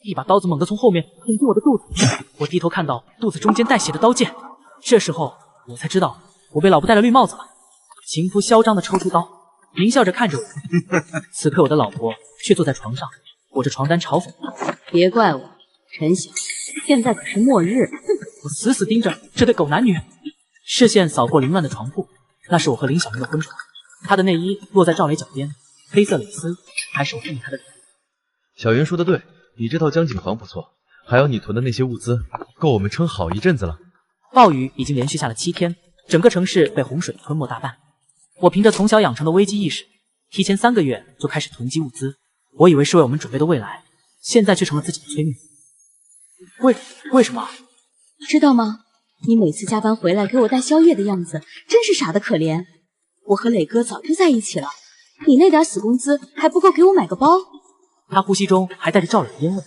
一把刀子猛地从后面捅进我的肚子。我低头看到肚子中间带血的刀剑，这时候我才知道我被老婆戴了绿帽子了。情夫嚣张地抽出刀，狞笑着看着我。此刻我的老婆却坐在床上，裹着床单嘲讽他：“别怪我，陈晓，现在可是末日。”我死死盯着这对狗男女，视线扫过凌乱的床铺，那是我和林小云的婚床。她的内衣落在赵磊脚边，黑色蕾丝还守护她的脸。小云说的对，你这套江景房不错，还有你囤的那些物资，够我们撑好一阵子了。暴雨已经连续下了7天，整个城市被洪水吞没大半。我凭着从小养成的危机意识，提前3个月就开始囤积物资。我以为是为我们准备的未来，现在却成了自己的催命。为什么？知道吗？你每次加班回来给我带宵夜的样子，真是傻得可怜。我和磊哥早就在一起了，你那点死工资还不够给我买个包。他呼吸中还带着赵磊的烟味。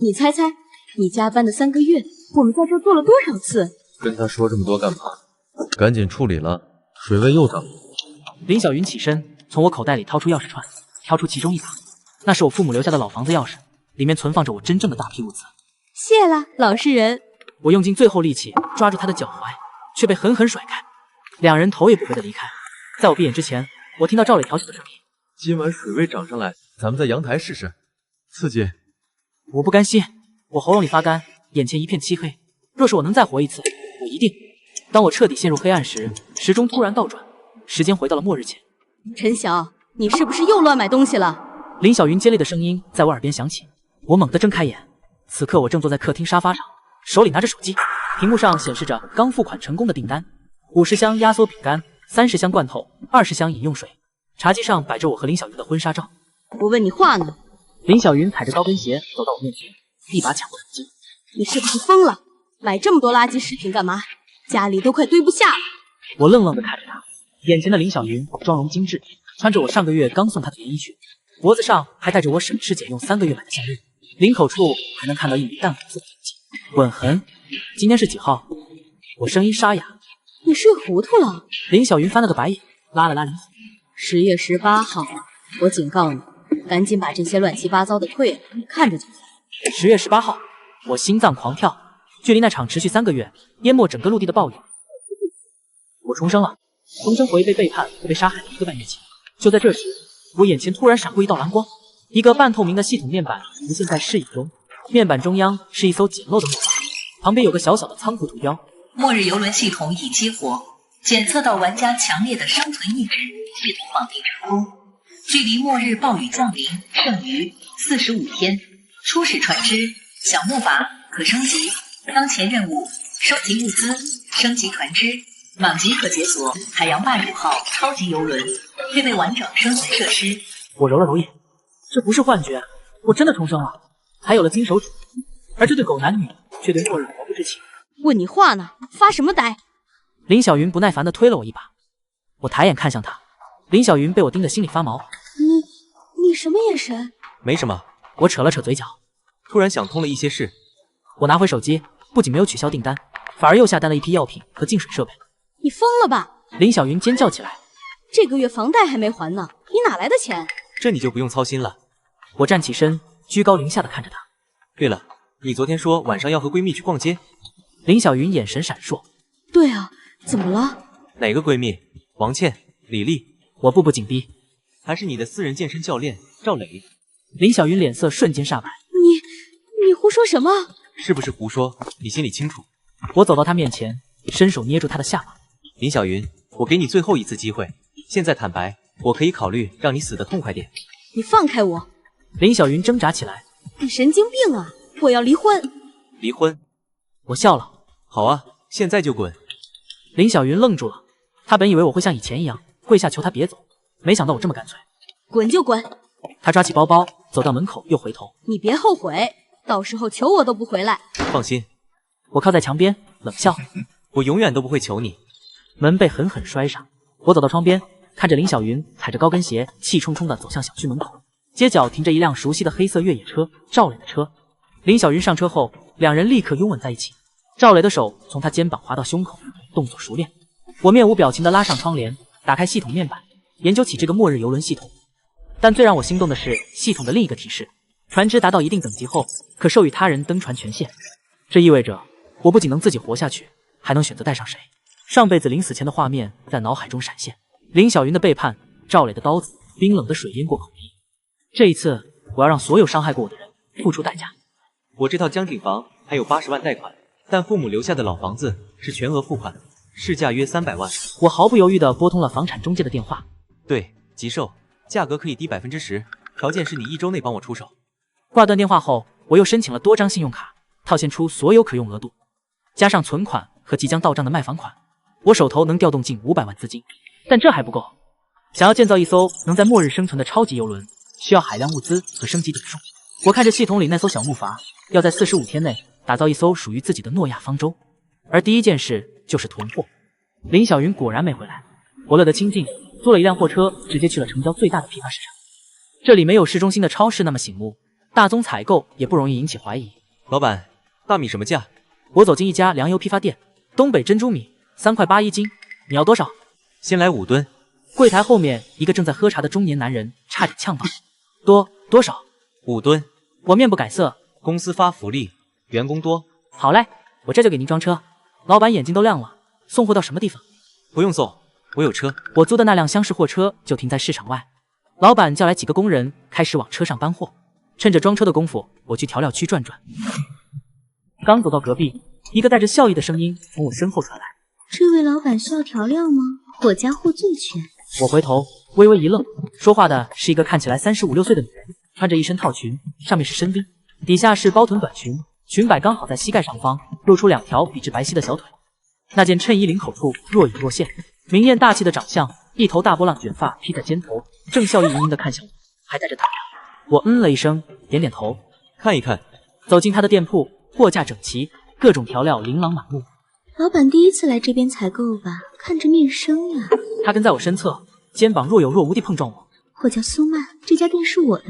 你猜猜，你加班的3个月，我们在这做了多少次？跟他说这么多干嘛？赶紧处理了，水位又涨。林小云起身，从我口袋里掏出钥匙串，挑出其中一把，那是我父母留下的老房子钥匙，里面存放着我真正的大批物资。谢了，老实人。我用尽最后力气抓住他的脚踝，却被狠狠甩开，两人头也不回的离开。在我闭眼之前，我听到赵磊调酒的声音。今晚水位涨上来，咱们在阳台试试，刺激。我不甘心，我喉咙里发干，眼前一片漆黑。若是我能再活一次，我一定。当我彻底陷入黑暗时，时钟突然倒转，时间回到了末日前。陈晓，你是不是又乱买东西了？林小云尖利的声音在我耳边响起。我猛地睁开眼，此刻我正坐在客厅沙发上，手里拿着手机，屏幕上显示着刚付款成功的订单：50箱压缩饼干，30箱罐头，20箱饮用水。茶几上摆着我和林小云的婚纱照。我问你话呢。林小云踩着高跟鞋走到我面前，一把抢过手机。你是不是疯了？买这么多垃圾食品干嘛？家里都快堆不下了。我愣愣地看着她，眼前的林小云妆容精致，穿着我上个月刚送她的连衣裙，脖子上还戴着我省吃俭用3个月买的项链，领口处还能看到一枚淡红色的印记，吻痕。今天是几号？我声音沙哑。你睡糊涂了。林小云翻了个白眼，拉了拉领口。10月18号，我警告你，赶紧把这些乱七八糟的退了，看着就行。10月18号，我心脏狂跳。距离那场持续3个月、淹没整个陆地的暴雨，我重生了，重生回被背叛和被杀害的1个半月前。就在这时，我眼前突然闪过一道蓝光，一个半透明的系统面板浮现在视野中。面板中央是一艘简陋的木筏，旁边有个小小的仓库图标。末日游轮系统已激活，检测到玩家强烈的生存意志，系统绑定成功。距离末日暴雨降临剩余45天。初始船只小木筏可升级。当前任务：收集物资，升级船只。满级可解锁海洋霸主号超级游轮，配备完整生存设施。我揉了揉眼，这不是幻觉，我真的重生了，还有了金手指。而这对狗男女却对末日毫不知情。问你话呢，发什么呆？林小云不耐烦地推了我一把，我抬眼看向她，林小云被我盯得心里发毛。你什么眼神？没什么，我扯了扯嘴角，突然想通了一些事。我拿回手机，不仅没有取消订单，反而又下单了一批药品和净水设备。你疯了吧？林小云尖叫起来。这个月房贷还没还呢，你哪来的钱？这你就不用操心了。我站起身，居高临下的看着她。对了，你昨天说晚上要和闺蜜去逛街。林小云眼神闪烁。对啊，怎么了？哪个闺蜜？王倩、李丽？我步步紧逼。还是你的私人健身教练赵磊？林小云脸色瞬间煞白。你胡说什么？是不是胡说？你心里清楚。我走到她面前，伸手捏住她的下巴。林小云，我给你最后一次机会，现在坦白，我可以考虑让你死得痛快点。你放开我！林小云挣扎起来。你神经病啊！我要离婚。离婚？我笑了。好啊，现在就滚。林小云愣住了，她本以为我会像以前一样跪下求她别走，没想到我这么干脆。滚就滚。她抓起包包走到门口，又回头。你别后悔，到时候求我都不回来。放心。我靠在墙边冷笑。我永远都不会求你。门被狠狠摔上，我走到窗边，看着林小云踩着高跟鞋气冲冲地走向小区门口。街角停着一辆熟悉的黑色越野车，赵磊的车。林小云上车后，两人立刻拥吻在一起。赵磊的手从他肩膀滑到胸口，动作熟练。我面无表情地拉上窗帘，打开系统面板，研究起这个末日游轮系统。但最让我心动的是系统的另一个提示：船只达到一定等级后，可授予他人登船权限。这意味着我不仅能自己活下去，还能选择带上谁。上辈子临死前的画面在脑海中闪现：林小云的背叛，赵磊的刀子，冰冷的水淹过口鼻。这一次，我要让所有伤害过我的人付出代价。我这套江景房还有80万贷款，但父母留下的老房子是全额付款，市价约300万。我毫不犹豫地拨通了房产中介的电话。对，急售，价格可以低10%，条件是你1周内帮我出手。挂断电话后，我又申请了多张信用卡，套现出所有可用额度，加上存款和即将到账的卖房款，我手头能调动近500万资金。但这还不够，想要建造一艘能在末日生存的超级游轮，需要海量物资和升级点数。我看着系统里那艘小木筏，要在45天内打造一艘属于自己的诺亚方舟，而第一件事就是囤货。林小云果然没回来，我乐得清静，坐了一辆货车，直接去了城郊最大的批发市场。这里没有市中心的超市那么醒目，大宗采购也不容易引起怀疑。老板，大米什么价？我走进一家粮油批发店，东北珍珠米3块8一斤，你要多少？先来5吨。柜台后面一个正在喝茶的中年男人差点呛到。多少？5吨。我面不改色，公司发福利，员工多。好嘞，我这就给您装车。老板眼睛都亮了，送货到什么地方？不用送，我有车。我租的那辆厢式货车就停在市场外。老板叫来几个工人，开始往车上搬货。趁着装车的功夫，我去调料区转转。刚走到隔壁，一个带着笑意的声音从我身后传来：“这位老板需要调料吗？我家货最全。”我回头微微一愣，说话的是一个看起来35、6岁的女人，穿着一身套裙，上面是深 V， 底下是包臀短裙，裙摆刚好在膝盖上方，露出2条笔直白皙的小腿。那件衬衣领口处若隐若现，明艳大气的长相，一头大波浪卷发披在肩头，正笑意盈盈地看向我，还带着打量。我了一声，点点头，看一看。走进他的店铺，货架整齐，各种调料琳琅满目。老板第一次来这边采购吧，看着面生呀。他跟在我身侧，肩膀若有若无地碰撞我。我叫苏曼，这家店是我的。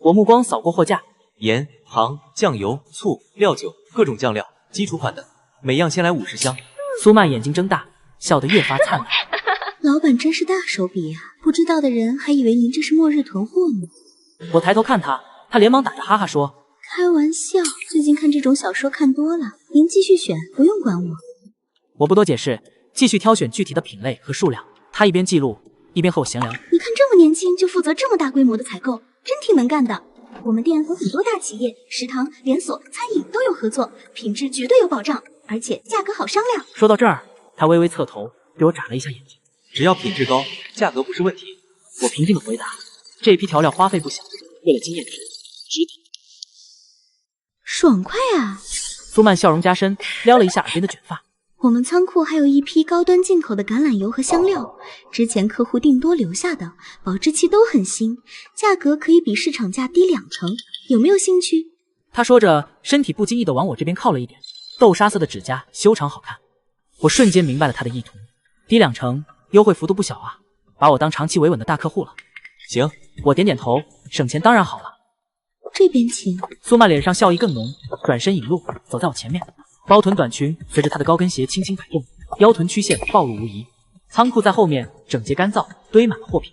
我目光扫过货架，盐、糖、酱油、醋、料酒，各种酱料，基础款的，每样先来50箱。苏曼眼睛睁大，笑得越发灿烂。老板真是大手笔呀，不知道的人还以为您这是末日囤货呢。我抬头看他，他连忙打着哈哈说：“开玩笑，最近看这种小说看多了，您继续选，不用管我。”我不多解释，继续挑选具体的品类和数量。他一边记录，一边和我闲聊。你看这么年轻就负责这么大规模的采购，真挺能干的。我们店和很多大企业、食堂、连锁、餐饮都有合作，品质绝对有保障，而且价格好商量。说到这儿，他微微侧头，对我眨了一下眼睛。只要品质高，价格不是问题。我平静地回答：“这批调料花费不小，为了经验值，值得。”爽快啊！苏曼笑容加深，撩了一下耳边的卷发。我们仓库还有一批高端进口的橄榄油和香料，之前客户订多留下的，保质期都很新，价格可以比市场价低20%，有没有兴趣？他说着，身体不经意地往我这边靠了一点，豆沙色的指甲修长好看。我瞬间明白了他的意图，低20%，优惠幅度不小啊，把我当长期维稳的大客户了。行，我点点头，省钱当然好了。这边请。苏曼脸上笑意更浓，转身引路，走在我前面。包臀短裙随着她的高跟鞋轻轻摆动，腰臀曲线暴露无遗。仓库在后面整洁干燥，堆满了货品。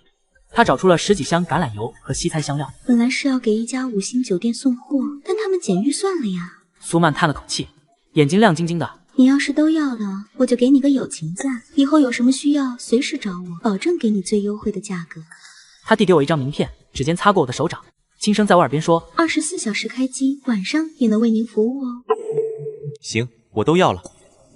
她找出了10几箱橄榄油和西餐香料。本来是要给一家5星酒店送货，但他们减预算了呀。苏曼叹了口气，眼睛亮晶晶的。你要是都要了，我就给你个友情赞，以后有什么需要随时找我，保证给你最优惠的价格。她递给我一张名片，指尖擦过我的手掌，轻声在我耳边说：“24小时开机，晚上也能为您服务哦。”行，我都要了。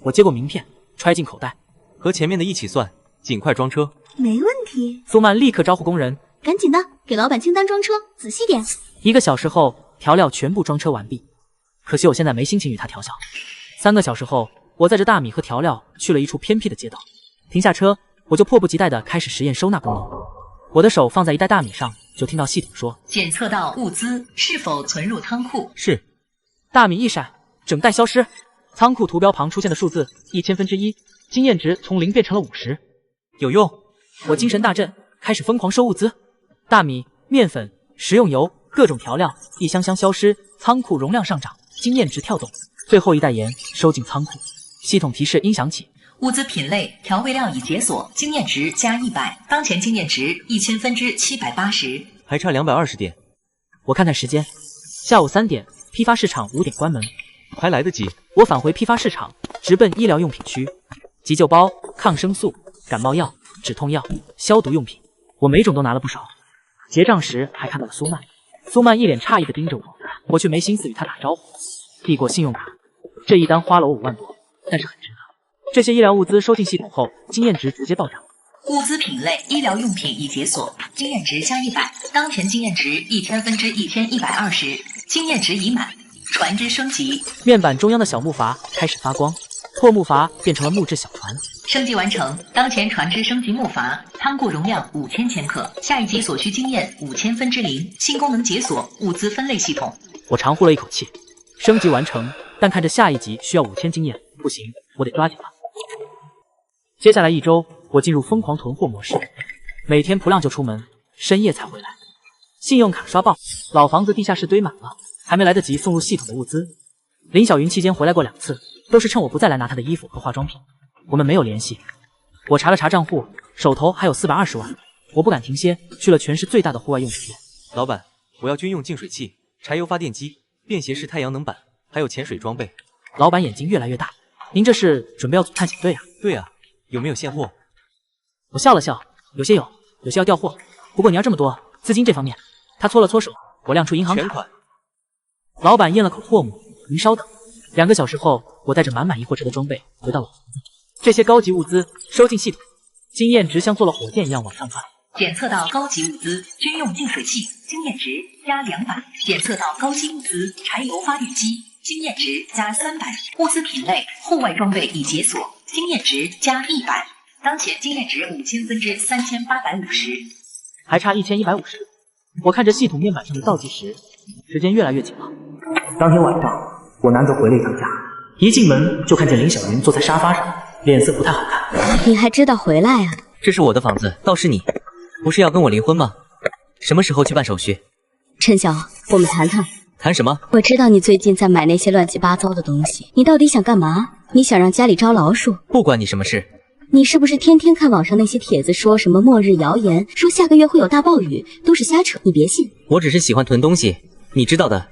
我接过名片，揣进口袋，和前面的一起算，尽快装车。没问题。苏曼立刻招呼工人，赶紧的，给老板清单装车，仔细点。1个小时后，调料全部装车完毕。可惜我现在没心情与他调笑。3个小时后，我载着大米和调料去了一处偏僻的街道。停下车，我就迫不及待地开始实验收纳功能。我的手放在一袋大米上，就听到系统说：“检测到物资是否存入仓库。”是。大米一闪，整袋消失。仓库图标旁出现的数字1/1000，经验值从0变成了50。有用！我精神大振，开始疯狂收物资。大米、面粉、食用油，各种调料，一箱箱消失，仓库容量上涨，经验值跳动。最后一袋盐收进仓库。系统提示音响起：物资品类调味料已解锁，经验值加100，当前经验值1000分之780，还差220点。我看看时间下午3点，批发市场5点关门，还来得及。我返回批发市场，直奔医疗用品区，急救包、抗生素、感冒药、止痛药、消毒用品，我每种都拿了不少。结账时还看到了苏曼，苏曼一脸诧异地盯着我，我却没心思与他打招呼，递过信用卡。这一单花了我5万多，但是很值得。这些医疗物资收进系统后，经验值直接暴涨。物资品类：医疗用品已解锁，经验值加100，当前经验值1120，经验值已满。船只升级，面板中央的小木筏开始发光，破木筏变成了木质小船。升级完成，当前船只升级木筏，汤过容量5000千克，下一级所需经验0/5000，新功能解锁，物资分类系统。我长呼了一口气，升级完成，但看着下一级需要5000经验，不行，我得抓紧了。接下来1周，我进入疯狂囤货模式，每天不亮就出门，深夜才回来。信用卡刷爆，老房子地下室堆满了，还没来得及送入系统的物资。林小云期间回来过2次，都是趁我不在来拿她的衣服和化妆品。我们没有联系。我查了查账户，手头还有420万。我不敢停歇，去了全市最大的户外用品店。老板，我要军用净水器、柴油发电机、便携式太阳能板，还有潜水装备。老板眼睛越来越大，您这是准备要组探险队啊？对啊，有没有现货？我笑了笑，有些有，有些要调货。不过你要这么多，资金这方面……他搓了搓手，我亮出银行卡。全款。老板咽了口唾沫，您稍等。2个小时后，我带着满满一货车的装备回到了房子。这些高级物资收进系统，经验值像坐了火箭一样往上窜。检测到高级物资军用净水器，经验值加200。检测到高级物资柴油发电机，经验值加300。物资品类户外装备已解锁，经验值加100。当前经验值5000/3850，还差1150。我看着系统面板上的倒计时，时间越来越紧了。当天晚上，我难得回了一趟家，一进门就看见林小云坐在沙发上，脸色不太好看。你还知道回来啊？这是我的房子，倒是你，不是要跟我离婚吗？什么时候去办手续？陈晓，我们谈谈。谈什么？我知道你最近在买那些乱七八糟的东西，你到底想干嘛？你想让家里招老鼠？不关你什么事。你是不是天天看网上那些帖子，说什么末日谣言，说下个月会有大暴雨，都是瞎扯，你别信。我只是喜欢囤东西，你知道的，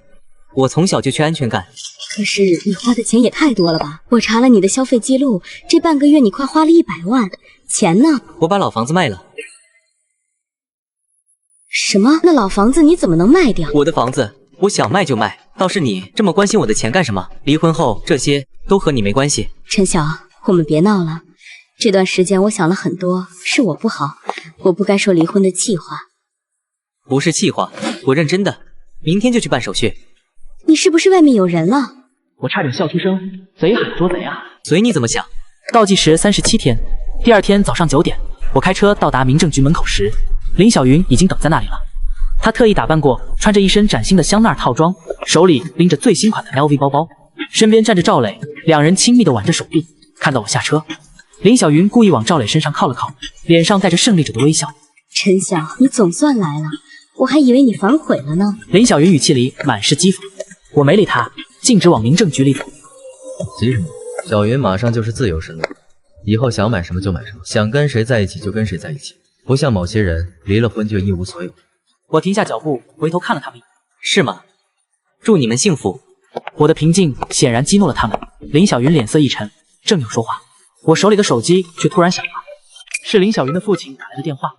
我从小就缺安全感。可是你花的钱也太多了吧？我查了你的消费记录，这半个月你快花了100万，钱呢？我把老房子卖了。什么？那老房子你怎么能卖掉？我的房子，我想卖就卖，倒是你这么关心我的钱干什么？离婚后这些都和你没关系。陈晓，我们别闹了。这段时间我想了很多，是我不好，我不该说离婚的气话。不是气话，我认真的，明天就去办手续。你是不是外面有人了？我差点笑出声，贼喊捉贼啊！随你怎么想。倒计时37天，第2天早上9点，我开车到达民政局门口时，林小云已经等在那里了。她特意打扮过，穿着一身崭新的香奈儿套装，手里拎着最新款的 LV 包包，身边站着赵磊，两人亲密地挽着手臂。看到我下车，林小云故意往赵磊身上靠了靠，脸上带着胜利者的微笑。陈晓，你总算来了，我还以为你反悔了呢。林小云语气里满是讥讽，我没理他，径直往民政局里走。急什么？小云马上就是自由身了，以后想买什么就买什么，想跟谁在一起就跟谁在一起，不像某些人离了婚就一无所有。我停下脚步，回头看了他们一眼。是吗？祝你们幸福。我的平静显然激怒了他们。林小云脸色一沉，正要说话，我手里的手机却突然响了，是林小云的父亲打来的电话。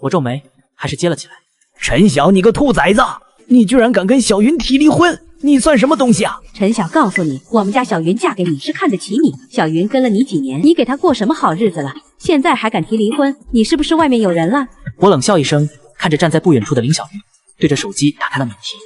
我皱眉，还是接了起来。陈晓，你个兔崽子，你居然敢跟小云提离婚，你算什么东西啊？陈晓告诉你，我们家小云嫁给你是看得起你，小云跟了你几年，你给她过什么好日子了？现在还敢提离婚，你是不是外面有人了？我冷笑一声，看着站在不远处的林小云，对着手机打开了免提。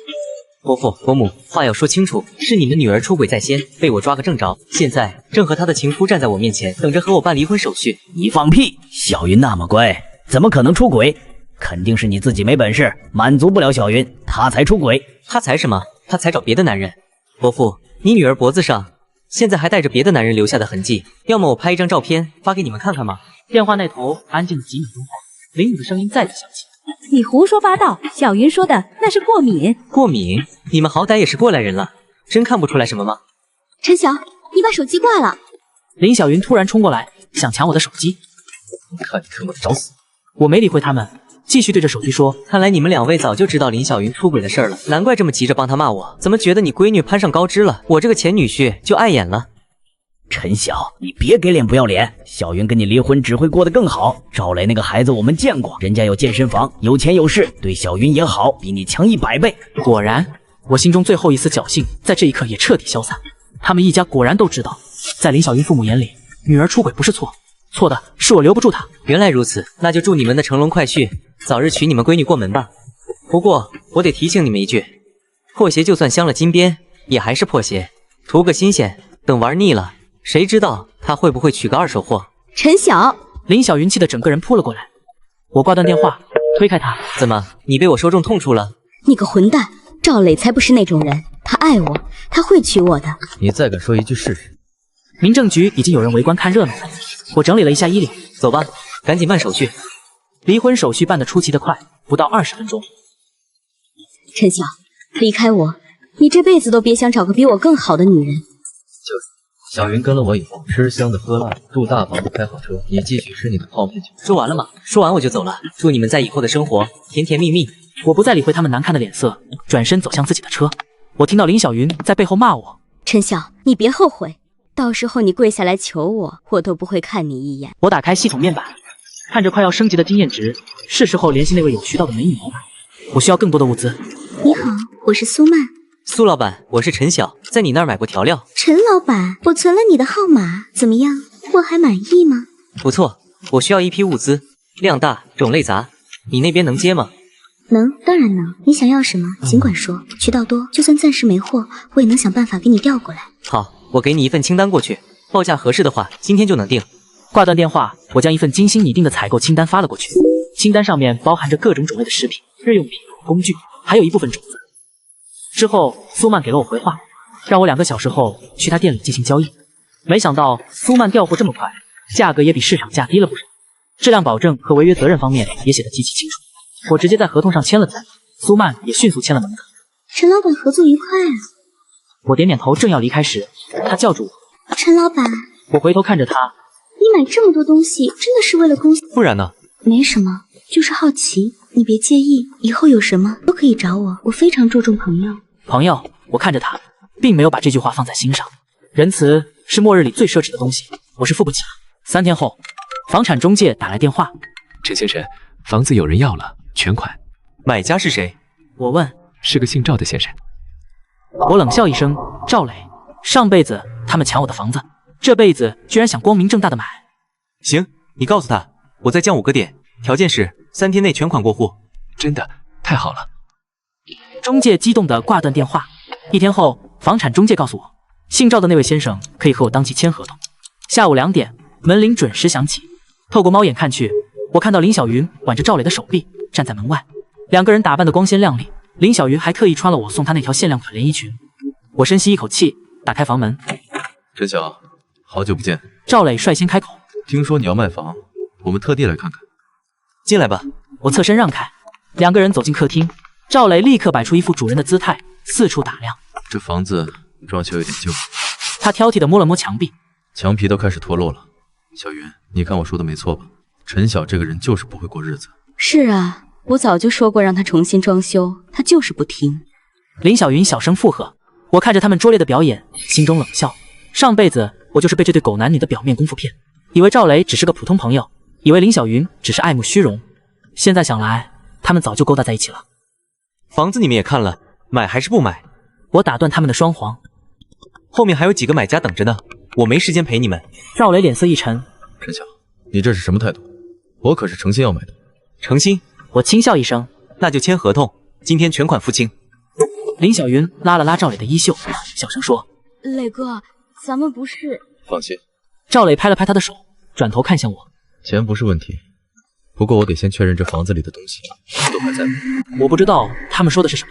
伯父伯母，话要说清楚，是你们女儿出轨在先，被我抓个正着，现在正和她的情夫站在我面前，等着和我办离婚手续。你放屁！小云那么乖，怎么可能出轨？肯定是你自己没本事，满足不了小云，她才出轨。她才什么？她才找别的男人。伯父，你女儿脖子上现在还带着别的男人留下的痕迹，要么我拍一张照片发给你们看看吗？电话那头安静了几秒钟后，林武的声音再次响起。你胡说八道，小云说的那是过敏。过敏？你们好歹也是过来人了，真看不出来什么吗？陈晓，你把手机挂了。林小云突然冲过来，想抢我的手机。看你他妈的找死！我没理会他们，继续对着手机说：“看来你们两位早就知道林小云出轨的事儿了，难怪这么急着帮她骂我。怎么觉得你闺女攀上高枝了？我这个前女婿就碍眼了。”陈晓，你别给脸不要脸！小云跟你离婚只会过得更好。赵磊那个孩子我们见过，人家有健身房，有钱有势，对小云也好，比你强100倍。果然，我心中最后一丝侥幸在这一刻也彻底消散。他们一家果然都知道，在林小云父母眼里，女儿出轨不是错，错的是我留不住她。原来如此，那就祝你们的乘龙快婿早日娶你们闺女过门吧。不过我得提醒你们一句，破鞋就算镶了金边，也还是破鞋，图个新鲜，等玩腻了。谁知道他会不会娶个二手货？陈晓，林小云气得整个人扑了过来，我挂断电话，推开他。怎么，你被我说中痛处了？你个混蛋！赵磊才不是那种人，他爱我，他会娶我的。你再敢说一句试试！民政局已经有人围观看热闹了，我整理了一下衣领，走吧，赶紧办手续。离婚手续办得出奇的快，不到20分钟。陈晓，离开我，你这辈子都别想找个比我更好的女人。小云跟了我以后，吃香的喝辣的，住大房子开好车，你继续吃你的泡面去。说完了吗？说完我就走了。祝你们在以后的生活甜甜蜜蜜。我不再理会他们难看的脸色，转身走向自己的车。我听到林小云在背后骂我：“陈晓，你别后悔，到时候你跪下来求我，我都不会看你一眼。”我打开系统面板，看着快要升级的经验值，是时候联系那位有渠道的美女老板。我需要更多的物资。你好，我是苏曼。苏老板，我是陈晓，在你那儿买过调料。陈老板，我存了你的号码，怎么样？货还满意吗？不错，我需要一批物资，量大，种类杂，你那边能接吗？能，当然能。你想要什么，尽管说，渠道多，就算暂时没货，我也能想办法给你调过来。好，我给你一份清单过去，报价合适的话，今天就能定。挂断电话，我将一份精心拟定的采购清单发了过去。清单上面包含着各种种类的食品、日用品、工具，还有一部分种子。之后，苏曼给了我回话，让我2个小时后去他店里进行交易。没想到苏曼调货这么快，价格也比市场价低了不少，质量保证和违约责任方面也写得极其清楚。我直接在合同上签了字，苏曼也迅速签了名字。陈老板，合作愉快啊！我点点头，正要离开时，他叫住我：“陈老板。”我回头看着他：“你买这么多东西，真的是为了公司？不然呢？”“没什么，就是好奇。你别介意，以后有什么都可以找我，我非常注重朋友。”朋友，我看着他，并没有把这句话放在心上。仁慈是末日里最奢侈的东西，我是付不起。3天后，房产中介打来电话：“陈先生，房子有人要了，全款。”“买家是谁？”我问。“是个姓赵的先生。”我冷笑一声：“赵磊，上辈子他们抢我的房子，这辈子居然想光明正大的买。”“行，你告诉他，我再降5个点，条件是3天内全款过户。”“真的，太好了。”中介激动地挂断电话。1天后，房产中介告诉我，姓赵的那位先生可以和我当即签合同。下午2点，门铃准时响起。透过猫眼看去，我看到林小云挽着赵磊的手臂站在门外，2个人打扮得光鲜亮丽。林小云还特意穿了我送她那条限量款连衣裙。我深吸一口气，打开房门。“陈晓，好久不见。”赵磊率先开口：“听说你要卖房，我们特地来看看。”“进来吧。”我侧身让开，2个人走进客厅。赵磊立刻摆出一副主人的姿态，四处打量。“这房子装修有点旧。”他挑剔地摸了摸墙壁，墙皮都开始脱落了。小云，你看我说的没错吧？陈晓这个人就是不会过日子。是啊，我早就说过让他重新装修，他就是不听。林小云小声附和。我看着他们拙劣的表演，心中冷笑。上辈子我就是被这对狗男女的表面功夫骗，以为赵磊只是个普通朋友，以为林小云只是爱慕虚荣。现在想来，他们早就勾搭在一起了。房子你们也看了，买还是不买？我打断他们的双簧。后面还有几个买家等着呢，我没时间陪你们。赵磊脸色一沉。陈晓，你这是什么态度？我可是诚心要买的。诚心？我轻笑一声。那就签合同，今天全款付清。林小云拉了拉赵磊的衣袖，小声说：“磊哥，咱们不是……”放心。赵磊拍了拍他的手，转头看向我。钱不是问题，不过我得先确认这房子里的东西都还在吗？我不知道他们说的是什么。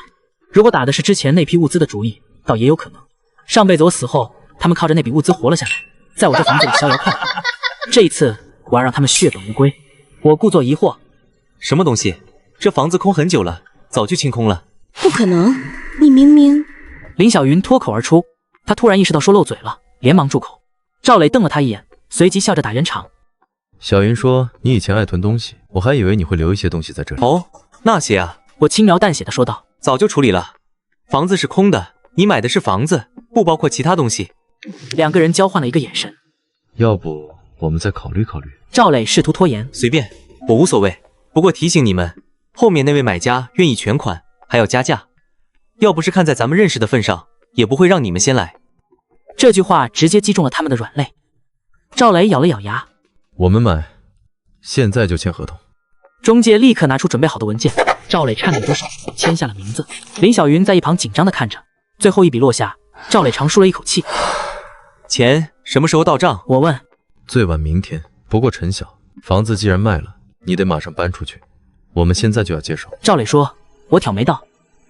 如果打的是之前那批物资的主意，倒也有可能。上辈子我死后，他们靠着那笔物资活了下来，在我这房子里逍遥快活。这一次，我要让他们血本无归。我故作疑惑：“什么东西？这房子空很久了，早就清空了。”“不可能，你明明……”林小云脱口而出。他突然意识到说漏嘴了，连忙住口。赵磊瞪了他一眼，随即笑着打圆场：“小云说你以前爱囤东西，我还以为你会留一些东西在这里。哦，那些啊，我轻描淡写的说道。早就处理了。房子是空的，你买的是房子，不包括其他东西。两个人交换了一个眼神。要不我们再考虑考虑。赵磊试图拖延。随便，我无所谓。不过提醒你们，后面那位买家愿意全款，还要加价。要不是看在咱们认识的份上，也不会让你们先来。这句话直接击中了他们的软肋。赵磊咬了咬牙。我们买，现在就签合同。中介立刻拿出准备好的文件。赵磊颤抖着手签下了名字。林小云在一旁紧张的看着。最后一笔落下，赵磊长舒了一口气。钱什么时候到账？我问。最晚明天。不过陈晓，房子既然卖了，你得马上搬出去，我们现在就要接手。赵磊说。我挑眉道。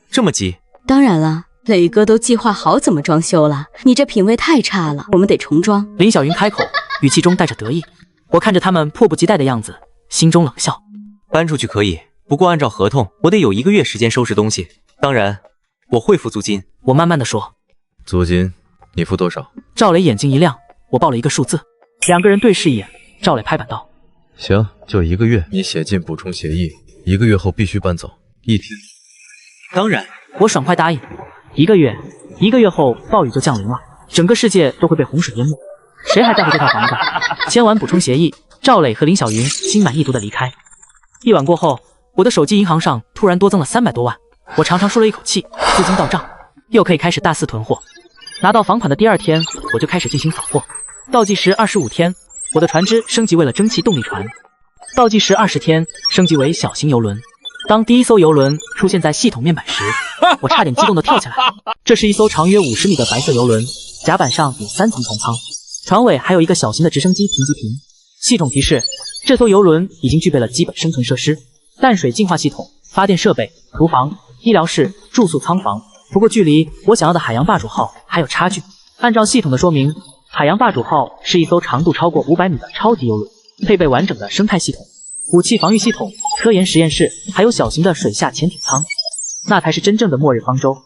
这么急？当然了，磊哥都计划好怎么装修了，你这品味太差了，我们得重装。林小云开口，语气中带着得意。我看着他们迫不及待的样子，心中冷笑。搬出去可以，不过按照合同，我得有1个月时间收拾东西。当然，我会付租金。我慢慢的说。租金你付多少？赵磊眼睛一亮，我报了一个数字。两个人对视一眼，赵磊拍板道：行，就1个月，你写进补充协议，1个月后必须搬走，1天。当然，我爽快答应。1个月后暴雨就降临了，整个世界都会被洪水淹没，谁还在乎这套房子？签完补充协议，赵磊和林小云心满意足的离开。一晚过后，我的手机银行上突然多增了300多万，我长长舒了一口气，资金到账，又可以开始大肆囤货。拿到房款的第2天，我就开始进行扫货。倒计时25天，我的船只升级为了蒸汽动力船。倒计时20天，升级为小型游轮。当第一艘游轮出现在系统面板时，我差点激动地跳起来。这是一艘长约50米的白色游轮，甲板上有3层船舱，船尾还有一个小型的直升机停机坪。系统提示：这艘游轮已经具备了基本生存设施，淡水净化系统、发电设备、厨房、医疗室、住宿舱房。不过距离我想要的海洋霸主号还有差距。按照系统的说明，海洋霸主号是一艘长度超过500米的超级游轮，配备完整的生态系统、武器防御系统、科研实验室，还有小型的水下潜艇舱，那才是真正的末日方舟。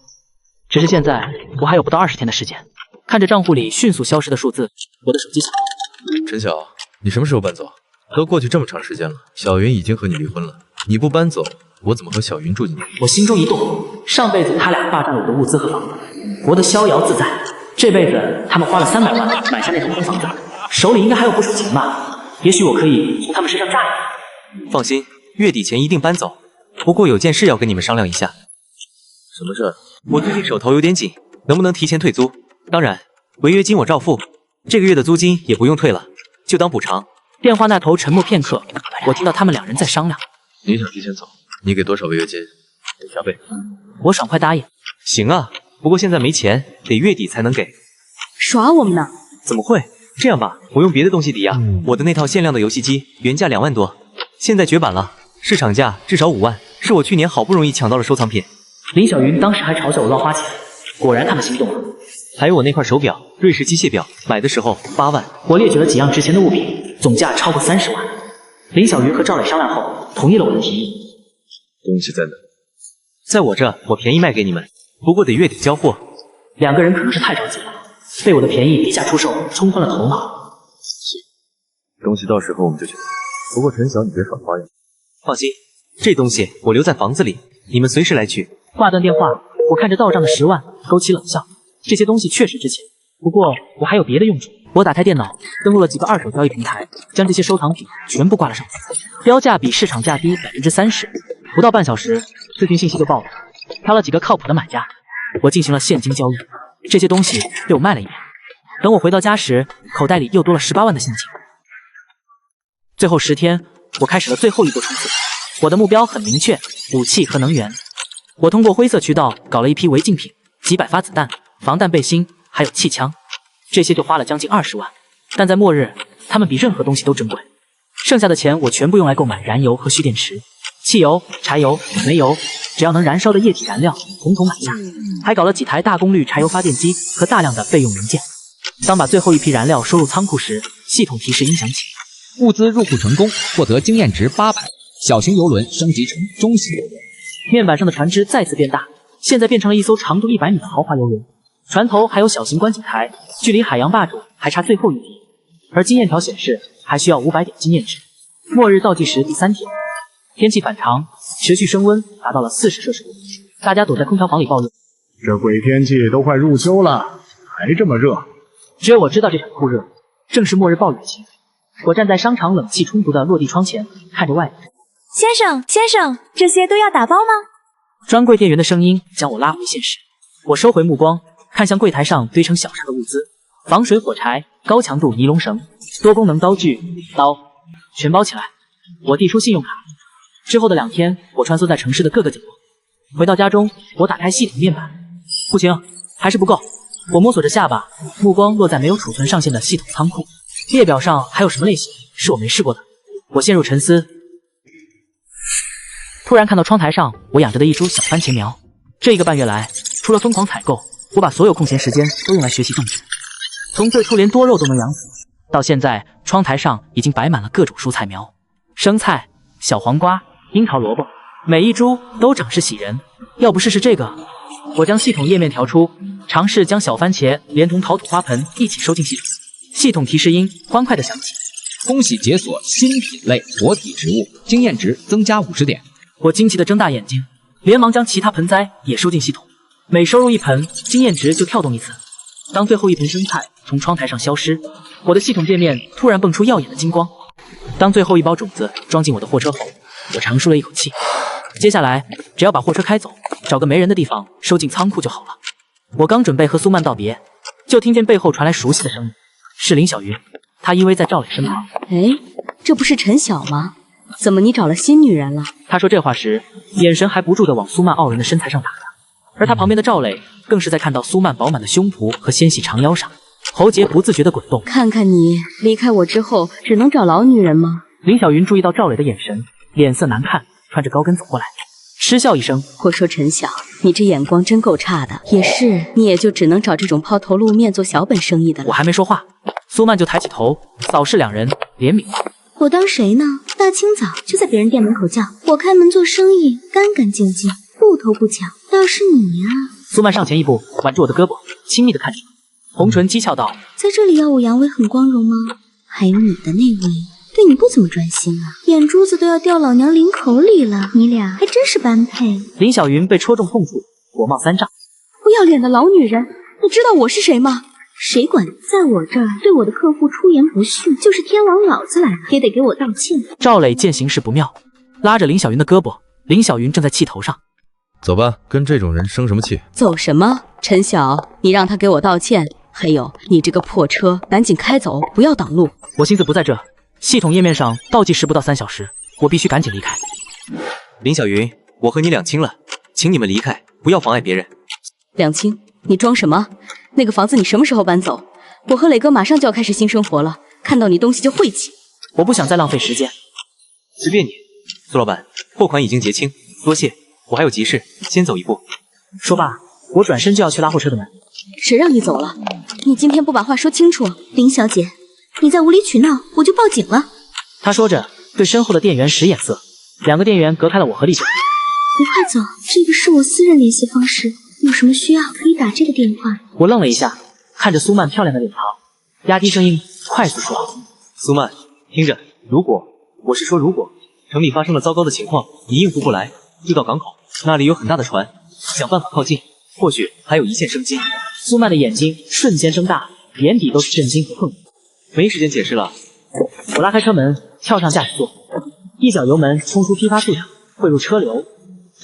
只是现在我还有不到20天的时间。看着账户里迅速消失的数字，我的手机响。陈晓，你什么时候搬走？都过去这么长时间了，小云已经和你离婚了，你不搬走，我怎么和小云住进去？我心中一动，上辈子他俩霸占了我的物资和房子，活得逍遥自在。这辈子他们花了300万买下那套空房子，手里应该还有不少钱吧？也许我可以从他们身上榨一点。放心，月底前一定搬走。不过有件事要跟你们商量一下。什么事？我最近手头有点紧，能不能提前退租？当然，违约金我照付，这个月的租金也不用退了，就当补偿。电话那头沉默片刻，我听到他们2人在商量。你想提前走，你给多少违约金？得加倍。我爽快答应。行啊，不过现在没钱，得月底才能给。耍我们呢？怎么会？这样吧，我用别的东西抵押。我的那套限量的游戏机原价2万多，现在绝版了，市场价至少5万，是我去年好不容易抢到了收藏品。林小云当时还嘲笑我乱花钱，果然他们心动了。还有我那块手表，瑞士机械表，买的时候8万。我列举了几样值钱的物品，总价超过30万。林小云和赵磊商量后，同意了我的提议。东西在哪？在我这，我便宜卖给你们，不过得月底交货。2个人可能是太着急了，被我的便宜低价出售冲昏了头脑。东西到时候我们就去拿。不过陈晓，你别耍花样。放心，这东西我留在房子里，你们随时来取。挂断电话，我看着到账的10万，勾起冷笑。这些东西确实值钱，不过我还有别的用处。我打开电脑，登录了几个2手交易平台，将这些收藏品全部挂了上去，标价比市场价低30%。不到半小时，咨询信息就爆了，挑了几个靠谱的买家，我进行了现金交易。这些东西被我卖了一遍。等我回到家时，口袋里又多了18万的现金。最后10天，我开始了最后一波冲刺。我的目标很明确，武器和能源。我通过灰色渠道搞了一批违禁品，几百发子弹、防弹背心，还有气枪，这些就花了将近20万。但在末日，它们比任何东西都珍贵。剩下的钱我全部用来购买燃油和蓄电池。汽油、柴油、煤油，只要能燃烧的液体燃料，统统买下。还搞了几台大功率柴油发电机和大量的备用零件。当把最后一批燃料收入仓库时，系统提示音响起，物资入库成功，获得经验值800，小型游轮升级成中型游轮。面板上的船只再次变大，现在变成了一艘长度100米的豪华游轮，船头还有小型观景台，距离海洋霸主还差最后一滴。而经验条显示还需要500点经验值。末日倒计时第3天，天气反常，持续升温达到了40摄氏度，大家躲在空调房里抱怨：这鬼天气都快入秋了，还这么热。只有我知道这场酷热正是末日暴雨的起源。我站在商场冷气充足的落地窗前，看着外面。先生，这些都要打包吗？专柜店员的声音将我拉回现实。我收回目光，看向柜台上堆成小山的物资：防水火柴、高强度尼龙绳、多功能刀具、刀，全包起来。我递出信用卡。之后的2天，我穿梭在城市的各个角落。回到家中，我打开系统面板，不行，还是不够。我摸索着下巴，目光落在没有储存上限的系统仓库。列表上还有什么类型是我没试过的？我陷入沉思。突然看到窗台上我养着的一株小番茄苗。这1个半月来，除了疯狂采购，我把所有空闲时间都用来学习种植。从最初连多肉都能养死，到现在窗台上已经摆满了各种蔬菜苗，生菜、小黄瓜、樱桃萝卜，每一株都长势喜人。要不试试这个？我将系统页面调出，尝试将小番茄连同陶土花盆一起收进系统。系统提示音欢快地响起：恭喜解锁新品类活体植物，经验值增加50点。我惊奇地睁大眼睛，连忙将其他盆栽也收进系统。每收入1盆，经验值就跳动1次。当最后1盆生菜从窗台上消失，我的系统界面突然迸出耀眼的金光。当最后1包种子装进我的货车后，我长舒了一口气。接下来只要把货车开走，找个没人的地方收进仓库就好了。我刚准备和苏曼道别，就听见背后传来熟悉的声音，是林小云。她依偎在赵磊身旁。哎，这不是陈晓吗？怎么你找了新女人了？他说这话时，眼神还不住地往苏曼傲人的身材上打量，而他旁边的赵磊更是在看到苏曼饱满的胸脯和纤细长腰上，喉结不自觉地滚动。看看你，离开我之后只能找老女人吗？林小云注意到赵磊的眼神，脸色难看，穿着高跟走过来，嗤笑一声：我说陈晓，你这眼光真够差的，也是，你也就只能找这种抛头露面做小本生意的了。我还没说话，苏曼就抬起头扫视2人，怜悯道：我当谁呢？大清早就在别人店门口叫我开门做生意，干干净净，不偷不抢。倒是你呀！苏曼上前一步，挽住我的胳膊，亲密地看着我，红唇讥诮道：在这里耀武扬威很光荣吗？还有你的那位，对你不怎么专心啊，眼珠子都要掉老娘领口里了。你俩还真是般配。林小云被戳中痛处，火冒三丈。不要脸的老女人，你知道我是谁吗？谁管？在我这儿对我的客户出言不逊，就是天王老子来了也得给我道歉。赵磊见形势不妙，拉着林小云的胳膊。林小云正在气头上。走吧，跟这种人生什么气？走什么？陈晓，你让他给我道歉。还有，你这个破车，赶紧开走，不要挡路。我心思不在这，系统页面上倒计时不到3小时，我必须赶紧离开。林小云，我和你两清了，请你们离开，不要妨碍别人。两清？你装什么？那个房子你什么时候搬走？我和磊哥马上就要开始新生活了，看到你东西就晦气。我不想再浪费时间。随便你，苏老板，货款已经结清，多谢，我还有急事，先走一步。说罢，我转身就要去拉货车的门。谁让你走了？你今天不把话说清楚。林小姐，你再无理取闹，我就报警了。他说着，对身后的店员使眼色。2个店员隔开了我和厉九。你快走，这个是我私人联系方式，有什么需要可以打这个电话。我愣了一下，看着苏曼漂亮的脸庞，压低声音快速说：苏曼，听着，如果城里发生了糟糕的情况，你应付不来，就到港口，那里有很大的船，想办法靠近，或许还有一线生机。苏曼的眼睛瞬间睁大，眼底都是震惊和愤怒。没时间解释了。我拉开车门，跳上驾驶座，一脚油门冲出批发市场，汇入车流。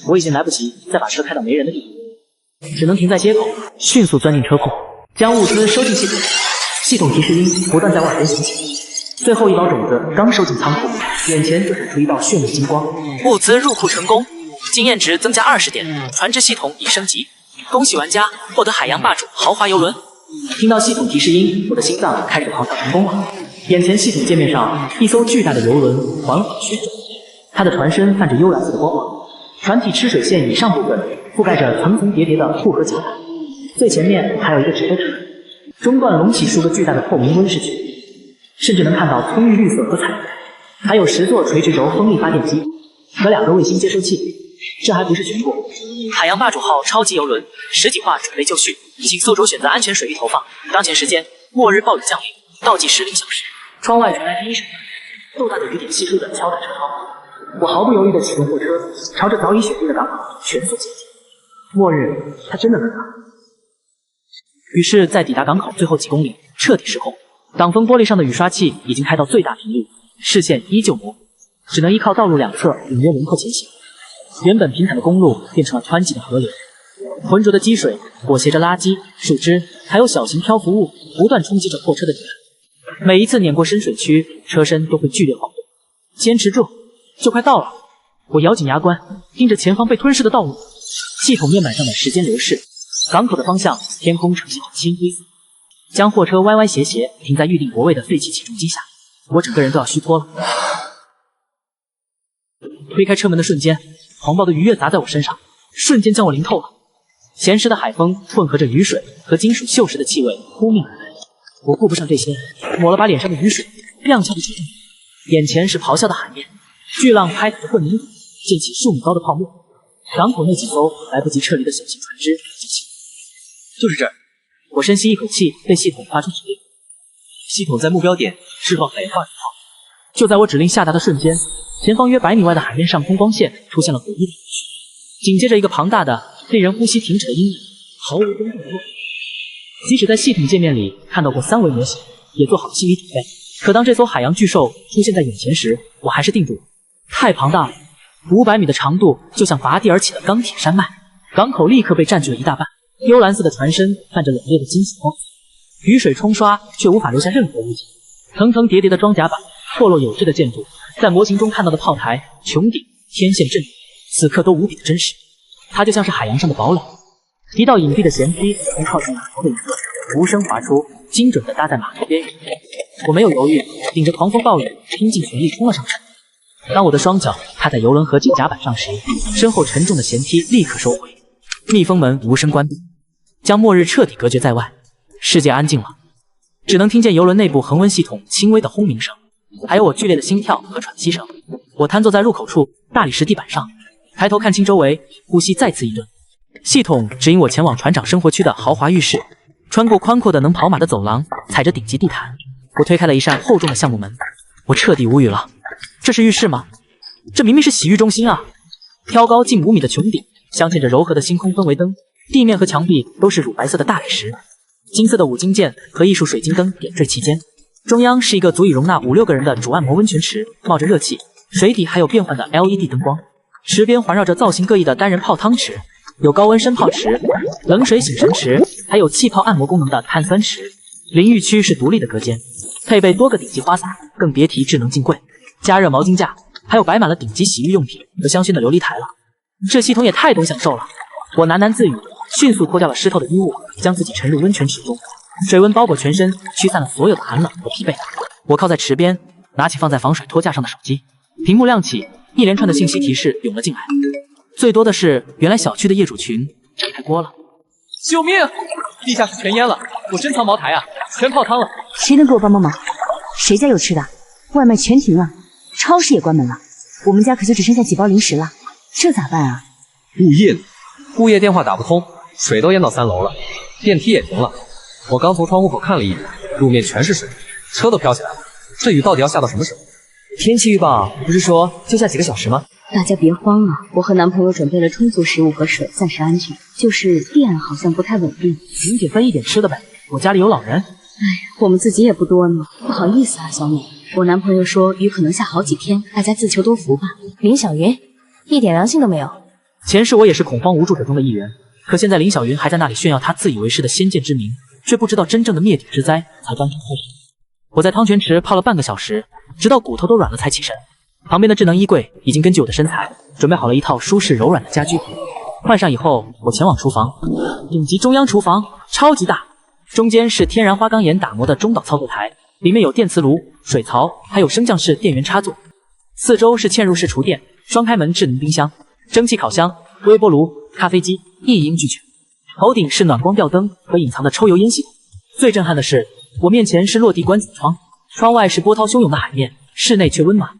我已经来不及再把车开到没人的地方，只能停在街口，迅速钻进车库，将物资收进系统。系统提示音不断在我耳边响起。最后1包种子刚收进仓库，眼前就闪出一道炫目金光，物资入库成功，经验值增加20点，船只系统已升级。恭喜玩家获得海洋霸主豪华游轮。听到系统提示音，我的心脏开始咆哮成功了。眼前系统界面上，一艘巨大的游轮缓缓旋转，它的船身泛着幽蓝色的光芒，船体吃水线以上部分覆盖着层层叠叠的复合甲板，最前面还有一个指挥车，中段隆起数个巨大的透明温室区，甚至能看到葱郁绿色和彩虹，还有10座垂直轴风力发电机和2个卫星接收器。这还不是全部，海洋霸主号超级游轮实体化准备就绪，请宿主选择安全水域投放。当前时间：末日暴雨降临，倒计时0小时。窗外传来第一声豆大的雨点稀疏地敲打车窗，我毫不犹豫地启动货车，朝着早已雪地的港口全速前进。末日，它真的来了。于是，在抵达港口最后几公里，彻底失控。挡风玻璃上的雨刷器已经开到最大频率，视线依旧模糊，只能依靠道路两侧隐约轮廓前行。原本平坦的公路变成了湍急的河流，浑浊的积水裹挟着垃圾、树枝，还有小型漂浮物，不断冲击着货车的底盘。每一次碾过深水区，车身都会剧烈晃动。坚持住，就快到了！我咬紧牙关，盯着前方被吞噬的道路。系统面板上的时间流逝，港口的方向，天空呈现着青灰色。将货车歪歪斜斜停在预定泊位的废弃起重机下，我整个人都要虚脱了。推开车门的瞬间，狂暴的鱼跃砸在我身上，瞬间将我淋透了。咸湿的海风混合着雨水和金属锈蚀的气味扑面而来，我顾不上这些，抹了把脸上的雨水，踉跄地冲上去。眼前是咆哮的海面，巨浪拍打着混凝土，溅起数米高的泡沫。港口那几艘来不及撤离的小型船只已经起飞。就是这儿。我深吸一口气，对系统发出指令。系统在目标点释放海洋化水炮。就在我指令下达的瞬间，前方约100米外的海面上空光线出现了诡异的延续，紧接着一个庞大的、令人呼吸停止的阴影，毫无征兆的落下。即使在系统界面里看到过3维模型，也做好了心理准备，可当这艘海洋巨兽出现在眼前时，我还是定住了。太庞大了，500米的长度就像拔地而起的钢铁山脉。港口立刻被占据了一大半。幽蓝色的船身泛着冷冽的金属光，雨水冲刷却无法留下任何污迹。层层叠叠的装甲板，错落有致的建筑，在模型中看到的炮台、穹顶、天线阵列，此刻都无比的真实。它就像是海洋上的堡垒。一道隐蔽的舷梯从靠近码头的一侧无声滑出，精准地搭在码头边缘。我没有犹豫，顶着狂风暴雨，拼尽全力冲了上去。当我的双脚踏在油轮和金甲板上时，身后沉重的舷梯立刻收回，密封门无声关闭，将末日彻底隔绝在外。世界安静了，只能听见油轮内部恒温系统轻微的轰鸣声，还有我剧烈的心跳和喘息声。我瘫坐在入口处大理石地板上，抬头看清周围，呼吸再次一顿。系统指引我前往船长生活区的豪华浴室，穿过宽阔的能跑马的走廊，踩着顶级地毯，我推开了一扇厚重的橡木门。我彻底无语了，这是浴室吗？这明明是洗浴中心啊！挑高近5米的穹顶，镶嵌着柔和的星空氛围灯，地面和墙壁都是乳白色的大理石，金色的五金件和艺术水晶灯点缀其间。中央是一个足以容纳5、6个人的主按摩温泉池，冒着热气，水底还有变换的 LED 灯光。池边环绕着造型各异的单人泡汤池，有高温深泡池、冷水醒神池，还有气泡按摩功能的碳酸池。淋浴区是独立的隔间，配备多个顶级花洒，更别提智能镜柜、加热毛巾架，还有摆满了顶级洗浴用品和香薰的琉璃台了。这系统也太懂享受了！我喃喃自语，迅速脱掉了湿透的衣物，将自己沉入温泉池中。水温包裹全身，驱散了所有的寒冷和疲惫。我靠在池边，拿起放在防水托架上的手机，屏幕亮起，一连串的信息提示涌了进来。最多的是，原来小区的业主群开锅了。救命！地下室全淹了，我珍藏茅台啊，全泡汤了。谁能给我帮帮忙？谁家有吃的？外卖全停了，超市也关门了，我们家可就只剩下几包零食了，这咋办啊？物业呢？物业电话打不通，水都淹到3楼了，电梯也停了。我刚从窗户口看了一眼，路面全是水，车都飘起来了。这雨到底要下到什么时候？天气预报不是说就下几个小时吗？大家别慌啊，我和男朋友准备了充足食物和水，暂时安全。就是电好像不太稳定。您姐分一点吃的呗，我家里有老人。哎，我们自己也不多呢，不好意思啊，小美。我男朋友说雨可能下好几天，大家自求多福吧。林小云，一点良心都没有。前世我也是恐慌无助者中的一员，可现在林小云还在那里炫耀她自以为是的先见之明，却不知道真正的灭顶之灾才刚刚开始。我在汤泉池泡了半个小时，直到骨头都软了才起身。旁边的智能衣柜已经根据我的身材准备好了一套舒适柔软的家居服，换上以后，我前往厨房。顶级中央厨房，超级大，中间是天然花岗岩打磨的中岛操作台，里面有电磁炉、水槽，还有升降式电源插座。四周是嵌入式厨电、双开门智能冰箱、蒸汽烤箱、微波炉、咖啡机，一应俱全。头顶是暖光吊灯和隐藏的抽油烟系统。最震撼的是，我面前是落地观景窗，窗外是波涛汹涌的海面，室内却温暖。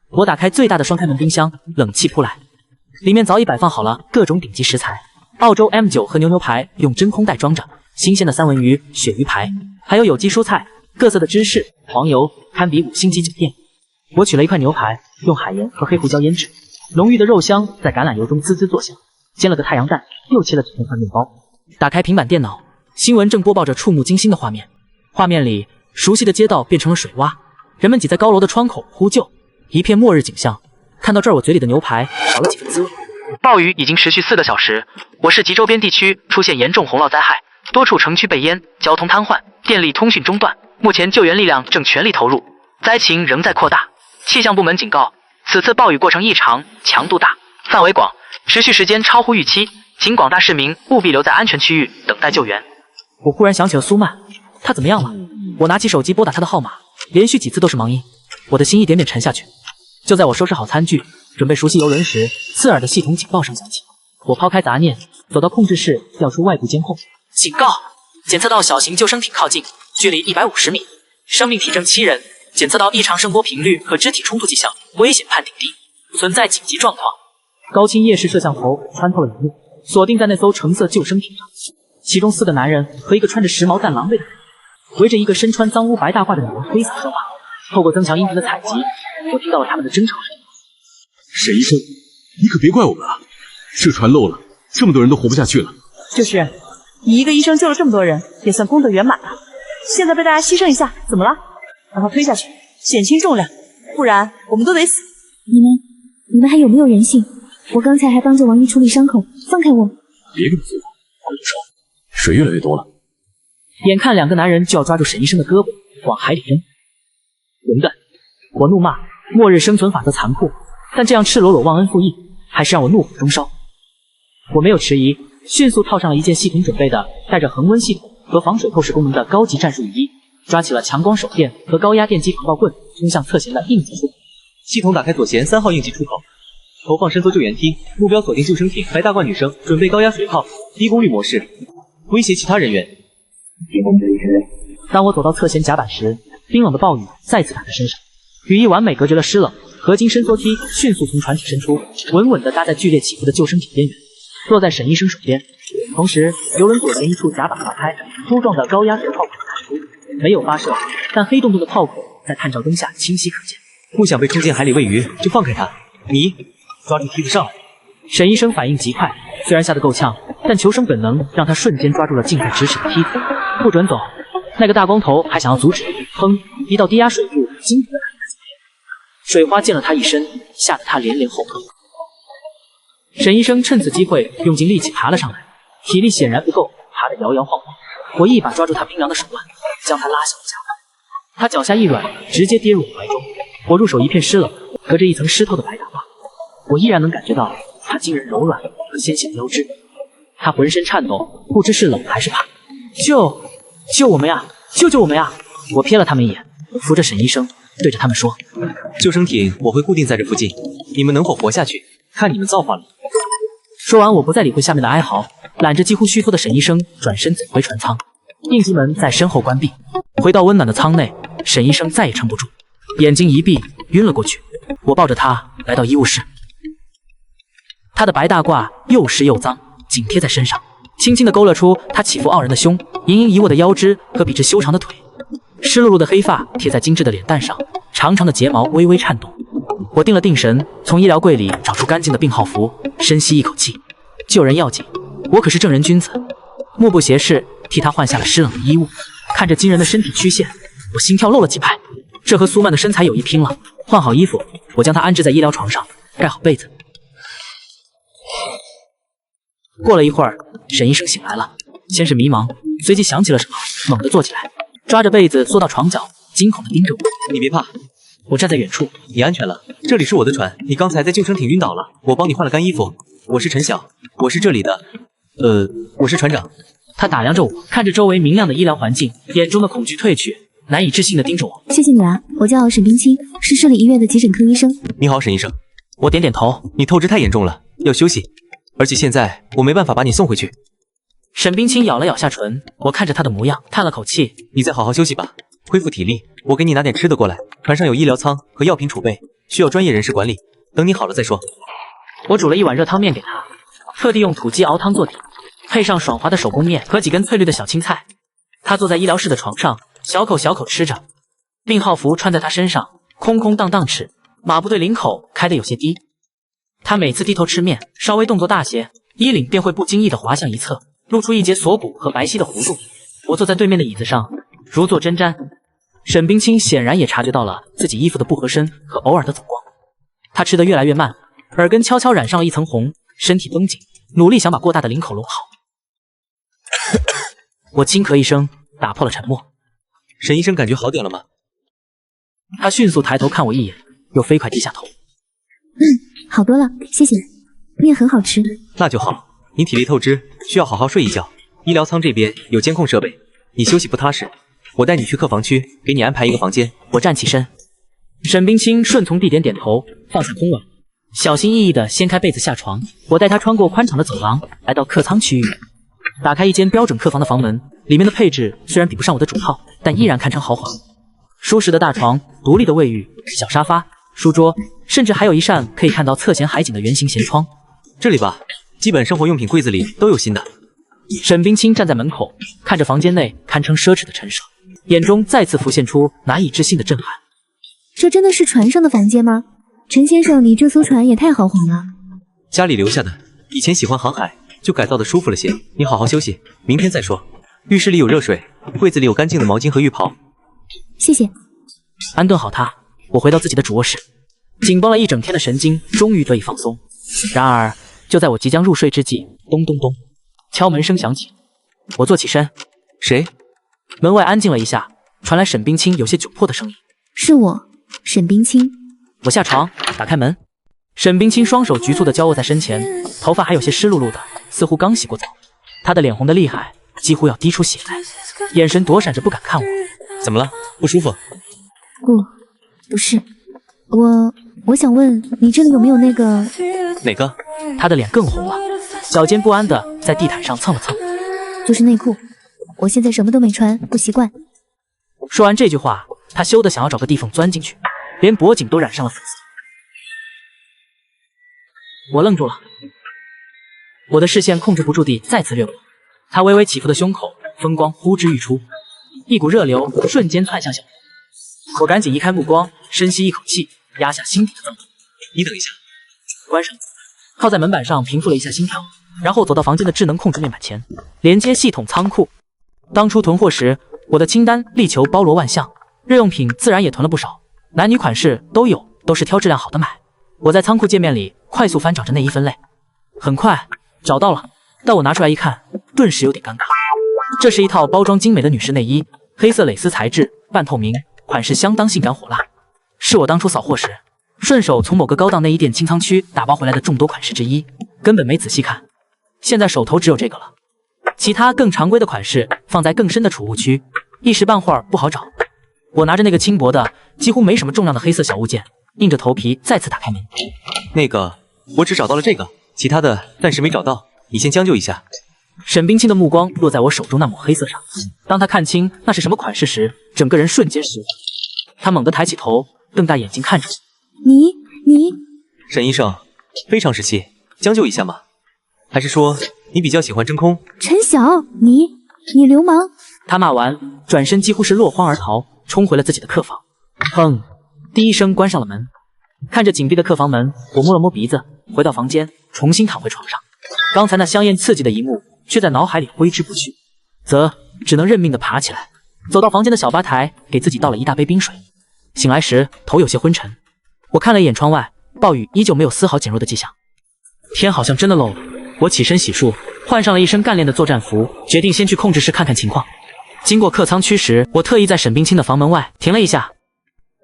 我打开最大的双开门冰箱，冷气扑来，里面早已摆放好了各种顶级食材，澳洲 M9 和牛排用真空袋装着，新鲜的三文鱼、鳕鱼排，还有有机蔬菜、各色的芝士、黄油堪比5星级酒店。我取了一块牛排，用海盐和黑胡椒腌制，浓郁的肉香在橄榄油中滋滋作响。煎了个太阳蛋，又切了几片块面包。打开平板电脑，新闻正播报着触目惊心的画面。画面里，熟悉的街道变成了水洼，人们挤在高楼的窗口呼救，一片末日景象。看到这儿，我嘴里的牛排少了几分滋味。暴雨已经持续4个小时，我市及周边地区出现严重洪涝灾害，多处城区被淹，交通瘫痪，电力通讯中断。目前救援力量正全力投入，灾情仍在扩大。气象部门警告，此次暴雨过程异常，强度大，范围广，持续时间超乎预期，请广大市民务必留在安全区域等待救援。我忽然想起了苏曼，她怎么样了？我拿起手机拨打她的号码，连续几次都是忙音，我的心一点点沉下去。就在我收拾好餐具，准备熟悉游轮时，刺耳的系统警报声响起。我抛开杂念，走到控制室，调出外部监控。警告！检测到小型救生艇靠近，距离150米，生命体征7人，检测到异常声波频率和肢体冲突迹象，危险判定低，存在紧急状况。高清夜视摄像头穿透了荧幕，锁定在那艘橙色救生艇上，其中4个男人和一个穿着时髦但狼狈的人，围着一个身穿脏污白大褂的女人挥洒说话。透过增强音频的采集，我听到了他们的争吵声。沈医生，你可别怪我们啊！这船漏了，这么多人都活不下去了。就是，你一个医生救了这么多人，也算功德圆满了。现在被大家牺牲一下，怎么了？把他推下去，减轻重量，不然我们都得死。你们还有没有人性？我刚才还帮着王姨处理伤口，放开我！别跟他废话，快动手！水越来越多了。眼看2个男人就要抓住沈医生的胳膊往海里扔，混蛋！我怒骂，末日生存法则残酷，但这样赤裸裸忘恩负义，还是让我怒火中烧。我没有迟疑，迅速套上了一件系统准备的带着恒温系统和防水透视功能的高级战术雨衣，抓起了强光手电和高压电击防爆棍，冲向侧舷的应急出口。系统打开左舷3号应急出口，投放伸缩救援梯，目标锁定救生艇白大褂女生，准备高压水炮，低功率模式，威胁其他人员。当我走到侧舷甲板时，冰冷的暴雨再次打在身上，雨衣完美隔绝了湿冷。合金伸缩梯迅速从船体伸出，稳稳地搭在剧烈起伏的救生艇边缘，落在沈医生手边。同时，游轮左舷一处甲板划开，粗壮的高压水炮口弹出，没有发射，但黑洞洞的炮口在探照灯下清晰可见。不想被冲进海里喂鱼，就放开他。你抓住梯子上来。沈医生反应极快，虽然吓得够呛，但求生本能让他瞬间抓住了近在咫尺的梯子。不准走！那个大光头还想要阻止，砰！一道低压水柱惊地弹在前，水花溅了他一身，吓得他连连后退。沈医生趁此机会用尽力气爬了上来，体力显然不够，爬得摇摇晃晃。我一把抓住他冰凉的手腕，将他拉向了甲板。他脚下一软，直接跌入我怀中。我入手一片湿冷，隔着一层湿透的白大褂，我依然能感觉到他惊人柔软和纤细的腰肢。他浑身颤抖，不知是冷还是怕。救我们呀！救我们呀！我瞥了他们一眼，扶着沈医生，对着他们说：“救生艇我会固定在这附近，你们能否活下去，看你们造化了。”说完，我不再理会下面的哀嚎，揽着几乎虚脱的沈医生转身走回船舱。应急门在身后关闭，回到温暖的舱内，沈医生再也撑不住，眼睛一闭，晕了过去。我抱着他来到医务室，他的白大褂又湿又脏，紧贴在身上，轻轻地勾勒出他起伏傲人的胸，盈盈一握的腰肢和笔直修长的腿，湿漉漉的黑发贴在精致的脸蛋上，长长的睫毛微微颤动。我定了定神，从医疗柜里找出干净的病号服，深吸一口气。救人要紧，我可是正人君子。目不斜视，替他换下了湿冷的衣物。看着惊人的身体曲线，我心跳漏了几拍。这和苏曼的身材有一拼了。换好衣服，我将他安置在医疗床上，盖好被子。过了一会儿，沈医生醒来了，先是迷茫，随即想起了什么，猛地坐起来，抓着被子缩到床角，惊恐地盯着我。你别怕，我站在远处。你安全了，这里是我的船，你刚才在救生艇晕倒了，我帮你换了干衣服。我是陈晓，我是这里的，我是船长。他打量着我，看着周围明亮的医疗环境，眼中的恐惧褪去，难以置信地盯着我。谢谢你啊，我叫沈冰清，是市里医院的急诊科医生。你好，沈医生。我点点头。你透支太严重了，要休息，而且现在我没办法把你送回去。沈冰清咬了咬下唇，我看着他的模样，叹了口气。你再好好休息吧，恢复体力。我给你拿点吃的过来，船上有医疗舱和药品储备，需要专业人士管理。等你好了再说。我煮了一碗热汤面给他，特地用土鸡熬汤做底，配上爽滑的手工面和几根翠绿的小青菜。他坐在医疗室的床上，小口小口吃着。病号服穿在他身上，空空荡荡吃，马步对领口开得有些低。他每次低头吃面，稍微动作大些，衣领便会不经意地滑向一侧，露出一截锁骨和白皙的弧度。我坐在对面的椅子上，如坐针毡。沈冰清显然也察觉到了自己衣服的不合身和偶尔的走光，他吃得越来越慢，耳根悄悄染上了一层红，身体绷紧，努力想把过大的领口拢好。我轻咳一声，打破了沉默。沈医生感觉好点了吗？他迅速抬头看我一眼，又飞快低下头。好多了，谢谢。面很好吃。那就好。你体力透支，需要好好睡一觉。医疗舱这边有监控设备，你休息不踏实，我带你去客房区，给你安排一个房间。我站起身，沈冰清顺从地点点头，放下空碗，小心翼翼地掀开被子下床。我带他穿过宽敞的走廊，来到客舱区域，打开一间标准客房的房门。里面的配置虽然比不上我的主套，但依然堪称豪华。舒适的大床，独立的卫浴，小沙发，书桌，甚至还有一扇可以看到侧闲海景的圆形舷窗。这里吧，基本生活用品柜子里都有新的。沈冰清站在门口，看着房间内堪称奢侈的陈设，眼中再次浮现出难以置信的震撼。这真的是船上的房间吗？陈先生，你这艘船也太豪华了。家里留下的，以前喜欢航海，就改造的舒服了些。你好好休息，明天再说。浴室里有热水，柜子里有干净的毛巾和浴袍。谢谢。安顿好他，我回到自己的主卧室，紧绷了一整天的神经终于得以放松。然而，就在我即将入睡之际，咚咚咚，敲门声响起。我坐起身，谁？门外安静了一下，传来沈冰清有些窘迫的声音：“是我，沈冰清。”我下床，打开门。沈冰清双手局促地交握在身前，头发还有些湿漉漉的，似乎刚洗过澡。他的脸红得厉害，几乎要滴出血来，眼神躲闪着不敢看我。怎么了？不舒服？不是，我想问你这里有没有那个？哪个？他的脸更红了，脚尖不安地在地毯上蹭了蹭。就是内裤，我现在什么都没穿，不习惯。说完这句话，他羞得想要找个地缝钻进去，连脖颈都染上了粉色。我愣住了，我的视线控制不住地再次掠过他微微起伏的胸口，风光呼之欲出，一股热流瞬间窜向小腹。我赶紧移开目光，深吸一口气，压下心底的躁动。你等一下，关上，靠在门板上平复了一下心跳，然后走到房间的智能控制面板前，连接系统仓库。当初囤货时，我的清单力求包罗万象，日用品自然也囤了不少，男女款式都有，都是挑质量好的买。我在仓库界面里快速翻找着内衣分类，很快找到了，但我拿出来一看，顿时有点尴尬。这是一套包装精美的女士内衣，黑色蕾丝材质，半透明，款式相当性感火辣，是我当初扫货时顺手从某个高档内衣店清仓区打包回来的众多款式之一，根本没仔细看。现在手头只有这个了，其他更常规的款式放在更深的储物区，一时半会儿不好找。我拿着那个轻薄的几乎没什么重量的黑色小物件，硬着头皮再次打开门。那个，我只找到了这个，其他的暂时没找到，你先将就一下。沈冰清的目光落在我手中那抹黑色上，当他看清那是什么款式时，整个人瞬间失误。他猛地抬起头，瞪大眼睛看着我。你，沈医生，非常时期，将就一下嘛？还是说你比较喜欢真空？陈晓，你流氓！他骂完，转身几乎是落荒而逃，冲回了自己的客房。砰！第一声关上了门。看着紧闭的客房门，我摸了摸鼻子，回到房间，重新躺回床上。刚才那香艳刺激的一幕却在脑海里挥之不去，则只能认命地爬起来，走到房间的小吧台，给自己倒了一大杯冰水。醒来时头有些昏沉，我看了一眼窗外，暴雨依旧没有丝毫减弱的迹象，天好像真的漏了。我起身洗漱，换上了一身干练的作战服，决定先去控制室看看情况。经过客舱区时，我特意在沈冰清的房门外停了一下，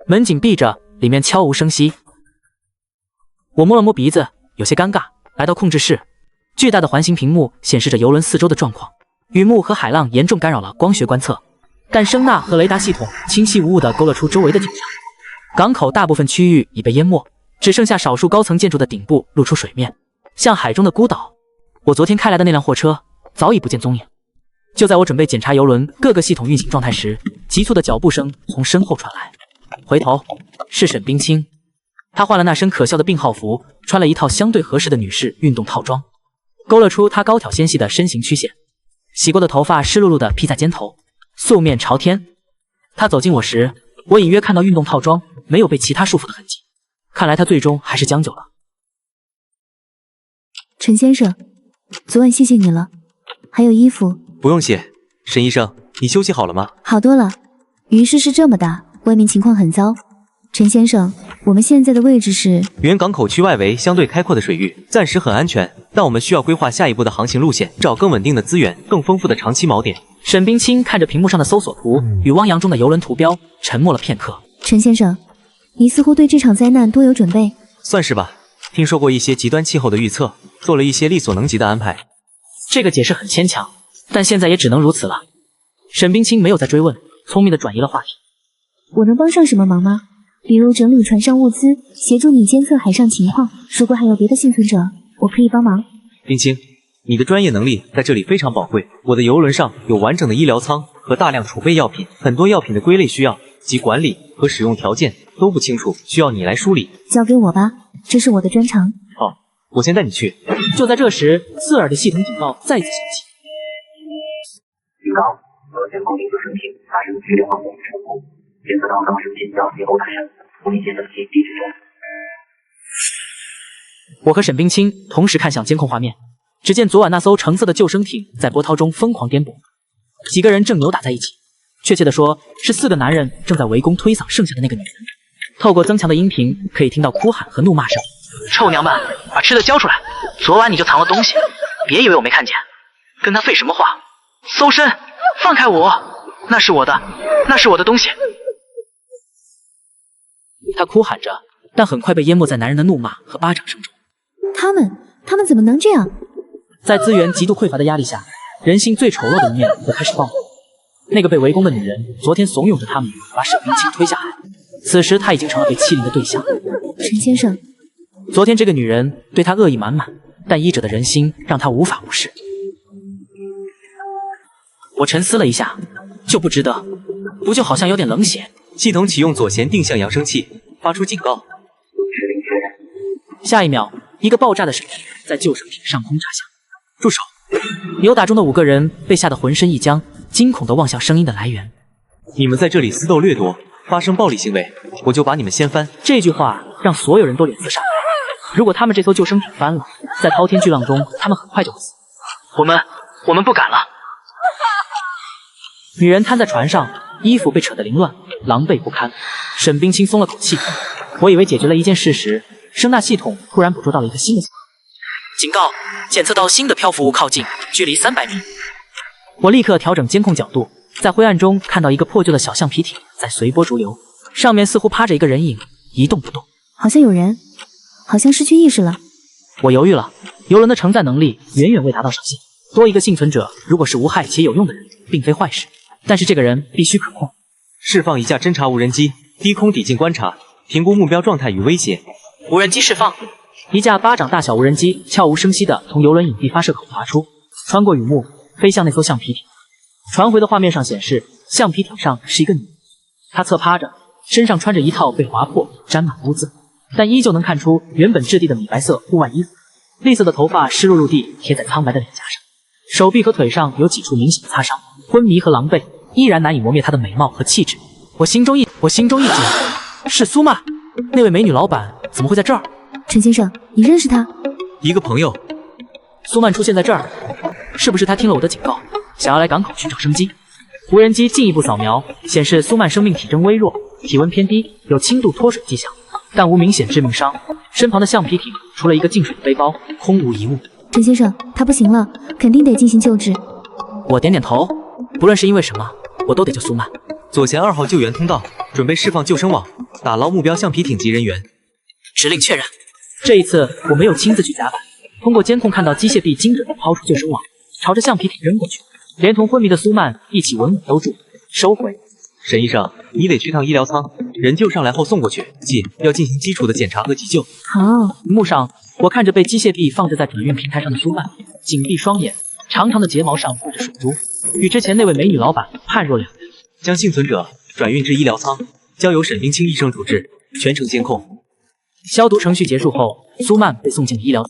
门紧闭着，里面悄无声息。我摸了摸鼻子，有些尴尬，来到控制室。巨大的环形屏幕显示着游轮四周的状况，雨幕和海浪严重干扰了光学观测，但声呐和雷达系统清晰无误地勾勒出周围的景象。港口大部分区域已被淹没，只剩下少数高层建筑的顶部露出水面，像海中的孤岛。我昨天开来的那辆货车早已不见踪影。就在我准备检查游轮各个系统运行状态时，急促的脚步声从身后传来。回头是沈冰清，她换了那身可笑的病号服，穿了一套相对合适的女士运动套装，勾勒出她高挑纤细的身形曲线。洗过的头发湿漉漉的披在肩头，素面朝天。他走近我时，我隐约看到运动套装没有被其他束缚的痕迹，看来他最终还是将就了。陈先生，昨晚谢谢你了，还有衣服。不用谢，沈医生，你休息好了吗？好多了。于是是这么大，外面情况很糟。陈先生，我们现在的位置是原港口区外围相对开阔的水域，暂时很安全，但我们需要规划下一步的航行路线，找更稳定的资源，更丰富的长期锚点。沈冰清看着屏幕上的搜索图与汪洋中的游轮图标，沉默了片刻。陈先生，你似乎对这场灾难多有准备。算是吧，听说过一些极端气候的预测，做了一些力所能及的安排。这个解释很牵强，但现在也只能如此了。沈冰清没有再追问，聪明地转移了话题。我能帮上什么忙吗？比如整理船上物资，协助你监测海上情况。如果还有别的幸存者，我可以帮忙。冰清，你的专业能力在这里非常宝贵。我的游轮上有完整的医疗舱和大量储备药品，很多药品的归类需要及管理和使用条件都不清楚，需要你来梳理。交给我吧，这是我的专长。好，我先带你去。就在这时，刺耳的系统警报再次响起。警告！俄监控领救生艇发生剧烈晃动事故，检测到高声尖叫及殴打声，危险等级低至中。我和沈冰清同时看向监控画面，只见昨晚那艘橙色的救生艇在波涛中疯狂颠簸，几个人正扭打在一起，确切的说是4个男人正在围攻推搡剩下的那个女人。透过增强的音频，可以听到哭喊和怒骂声。臭娘们，把吃的交出来！昨晚你就藏了东西，别以为我没看见。跟他废什么话？搜身！放开我！那是我的，那是我的东西！他哭喊着，但很快被淹没在男人的怒骂和巴掌声中。他们怎么能这样？在资源极度匮乏的压力下，人性最丑陋的一面都开始暴露。那个被围攻的女人昨天怂恿着他们把沈冰清推下海，此时她已经成了被欺凌的对象。沈先生，昨天这个女人对他恶意满满，但医者的人心让他无法无视。我沉思了一下，就不值得，不就好像有点冷血。系统启用左舷定向扬声器，发出警告。指令确认。下一秒，一个爆炸的声音在救生艇上空炸响。住手！扭打中的5个人被吓得浑身一僵，惊恐地望向声音的来源。你们在这里私斗掠夺，发生暴力行为，我就把你们掀翻。这句话让所有人都脸色煞白。如果他们这艘救生艇翻了，在滔天巨浪中，他们很快就会死。我们不敢了。女人瘫在船上，衣服被扯得凌乱，狼狈不堪。沈冰清松了口气，我以为解决了一件事时，声纳系统突然捕捉到了一个新的信号。警告，检测到新的漂浮物靠近，距离300米。我立刻调整监控角度，在灰暗中看到一个破旧的小橡皮艇在随波逐流，上面似乎趴着一个人影，一动不动。好像有人，好像失去意识了。我犹豫了，游轮的承载能力远远未达到上限，多一个幸存者如果是无害且有用的人，并非坏事。但是这个人必须可控。释放一架侦察无人机，低空抵近观察，评估目标状态与威胁。无人机释放。一架巴掌大小无人机悄无声息地从游轮隐蔽发射口滑出，穿过雨幕，飞向那艘橡皮艇。传回的画面上显示，橡皮艇上是一个女人，她侧趴着，身上穿着一套被划破、沾满污渍，但依旧能看出原本质地的米白色户外衣服。栗色的头发湿漉漉地贴在苍白的脸颊上，手臂和腿上有几处明显的擦伤。昏迷和狼狈依然难以磨灭她的美貌和气质。我心中一惊，是苏曼，那位美女老板怎么会在这儿？陈先生，你认识她？一个朋友。苏曼出现在这儿，是不是她听了我的警告，想要来港口寻找生机？无人机进一步扫描，显示苏曼生命体征微弱，体温偏低，有轻度脱水迹象，但无明显致命伤。身旁的橡皮艇除了一个进水的背包，空无一物。陈先生，她不行了，肯定得进行救治。我点点头，不论是因为什么，我都得救苏曼。左舷2号救援通道，准备释放救生网，打捞目标橡皮艇及人员。指令确认。这一次我没有亲自去甲板，通过监控看到机械臂精准地抛出救生网，朝着橡皮艇扔过去，连同昏迷的苏曼一起稳稳兜住，收回。沈医生，你得去趟医疗舱，人救上来后送过去，即要进行基础的检查和急救。好。屏幕上，我看着被机械臂放置在转运平台上的苏曼，紧闭双眼，长长的睫毛上布着水珠，与之前那位美女老板判若两人。将幸存者转运至医疗舱，交由沈冰清医生处置，全程监控。消毒程序结束后，苏曼被送进了医疗。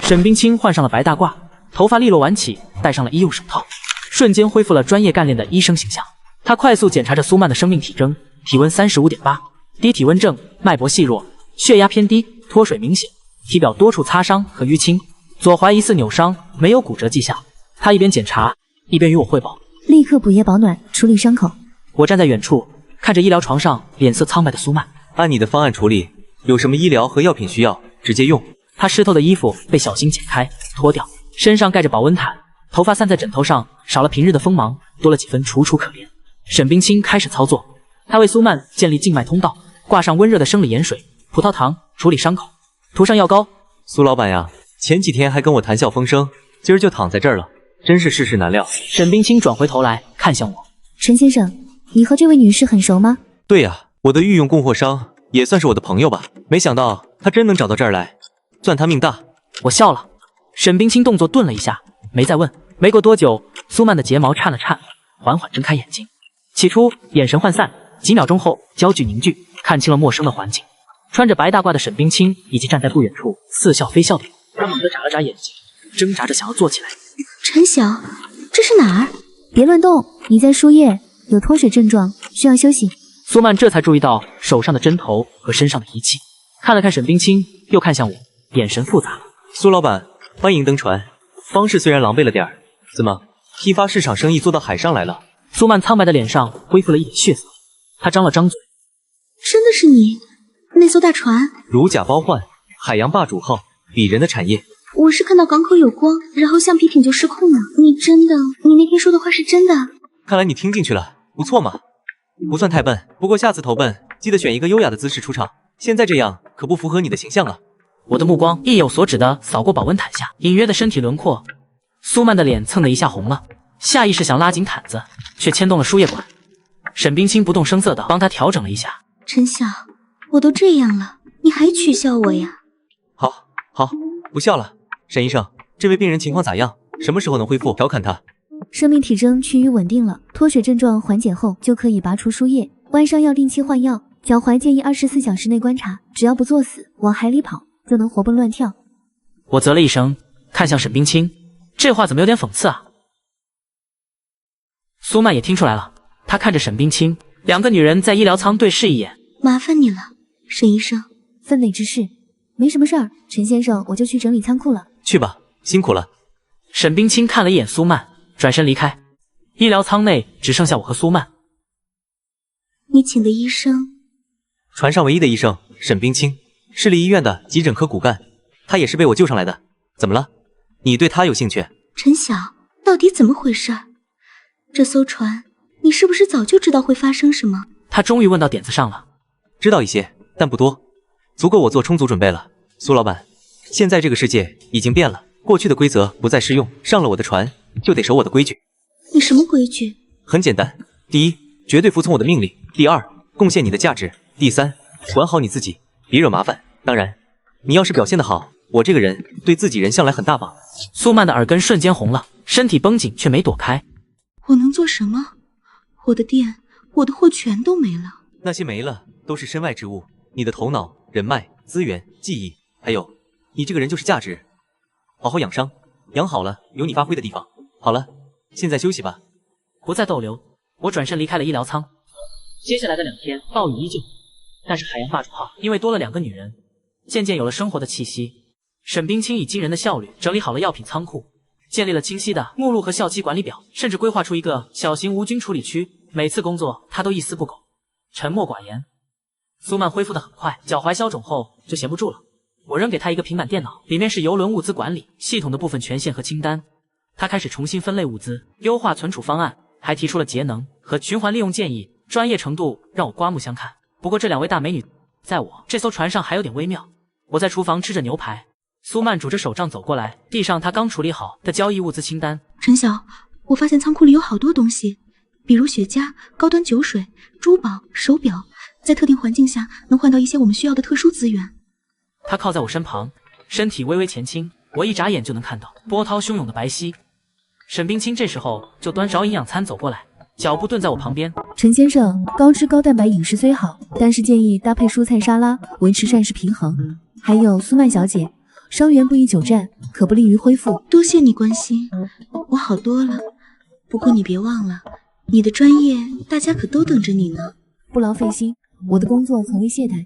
沈冰清换上了白大褂，头发利落挽起，戴上了医用手套，瞬间恢复了专业干练的医生形象。他快速检查着苏曼的生命体征，体温35.8，低体温症，脉搏细弱，血压偏低，脱水明显，体表多处擦伤和淤青，左踝疑似扭伤，没有骨折迹象。他一边检查，一边与我汇报。立刻补液保暖，处理伤口。我站在远处，看着医疗床上脸色苍白的苏曼。按你的方案处理，有什么医疗和药品需要，直接用。他湿透的衣服被小心解开，脱掉，身上盖着保温毯，头发散在枕头上，少了平日的锋芒，多了几分楚楚可怜。沈冰清开始操作，他为苏曼建立静脉通道，挂上温热的生理盐水、葡萄糖，处理伤口，涂上药膏。苏老板呀，前几天还跟我谈笑风生，今儿就躺在这儿了，真是世事难料。沈冰清转回头来看向我，陈先生，你和这位女士很熟吗？对呀，我的御用供货商，也算是我的朋友吧。没想到他真能找到这儿来，算他命大。我笑了。沈冰清动作顿了一下，没再问。没过多久，苏曼的睫毛颤了颤，缓缓睁开眼睛。起初眼神涣散，几秒钟后焦距凝聚，看清了陌生的环境。穿着白大褂的沈冰清以及站在不远处似笑非笑的我。他猛地眨了眨眼睛，挣扎着想要坐起来。陈晓，这是哪儿？别乱动，你在输液，有脱水症状，需要休息。苏曼这才注意到手上的针头和身上的仪器，看了看沈冰清，又看向我，眼神复杂。苏老板，欢迎登船。方式虽然狼狈了点儿，怎么批发市场生意做到海上来了？苏曼苍白的脸上恢复了一点血色，他张了张嘴。真的是你？那艘大船？如假包换，海洋霸主号，鄙人的产业。我是看到港口有光，然后橡皮艇就失控了。你那天说的话是真的？看来你听进去了，不错嘛，不算太笨。不过下次投奔，记得选一个优雅的姿势出场，现在这样可不符合你的形象了。我的目光意有所指地扫过保温毯下隐约的身体轮廓，苏曼的脸蹭的一下红了，下意识想拉紧毯子，却牵动了输液管。沈冰清不动声色地帮他调整了一下。陈晓，我都这样了，你还取笑我呀？好，不笑了。沈医生，这位病人情况咋样？什么时候能恢复？调侃他。生命体征趋于稳定了，脱水症状缓解后就可以拔除输液，晚上要定期换药，脚踝建议24小时内观察，只要不作死，往海里跑就能活蹦乱跳。我啧了一声，看向沈冰清，这话怎么有点讽刺啊？苏曼也听出来了，她看着沈冰清，两个女人在医疗舱对视一眼。麻烦你了，沈医生。分内之事，没什么事儿。陈先生，我就去整理仓库了。去吧，辛苦了。沈冰清看了一眼苏曼，转身离开。医疗舱内只剩下我和苏曼。你请的医生？船上唯一的医生沈冰清，市立医院的急诊科骨干，他也是被我救上来的。怎么了？你对他有兴趣？陈晓，到底怎么回事？这艘船，你是不是早就知道会发生什么？他终于问到点子上了。知道一些，但不多，足够我做充足准备了。苏老板，现在这个世界已经变了，过去的规则不再适用，上了我的船就得守我的规矩。你什么规矩？很简单，第一，绝对服从我的命令；第二，贡献你的价值；第三，管好你自己，别惹麻烦。当然，你要是表现得好，我这个人对自己人向来很大方。苏曼的耳根瞬间红了，身体绷紧却没躲开。我能做什么？我的店，我的货全都没了。那些没了都是身外之物，你的头脑、人脉、资源、记忆，还有你这个人就是价值。好好养伤，养好了有你发挥的地方。好了，现在休息吧。不再逗留，我转身离开了医疗舱。接下来的2天，暴雨依旧，但是海洋霸主号因为多了2个女人，渐渐有了生活的气息。沈冰清以惊人的效率整理好了药品仓库，建立了清晰的目录和效期管理表，甚至规划出一个小型无菌处理区。每次工作他都一丝不苟，沉默寡言。苏曼恢复得很快，脚踝消肿后就闲不住了。我扔给他一个平板电脑，里面是邮轮物资管理系统的部分权限和清单。他开始重新分类物资，优化存储方案，还提出了节能和循环利用建议，专业程度让我刮目相看。不过这2位大美女在我这艘船上还有点微妙。我在厨房吃着牛排，苏曼拄着手杖走过来，递上她刚处理好的交易物资清单。陈晓，我发现仓库里有好多东西，比如雪茄、高端酒水、珠宝、手表，在特定环境下能换到一些我们需要的特殊资源。他靠在我身旁，身体微微前倾，我一眨眼就能看到波涛汹涌的白皙。沈冰清这时候就端勺营养餐走过来，脚步顿在我旁边。陈先生，高脂高蛋白饮食虽好，但是建议搭配蔬菜沙拉，维持膳食平衡。还有苏曼小姐，伤员不宜久站，可不利于恢复。多谢你关心，我好多了。不过你别忘了，你的专业大家可都等着你呢。不劳费心，我的工作从未懈怠。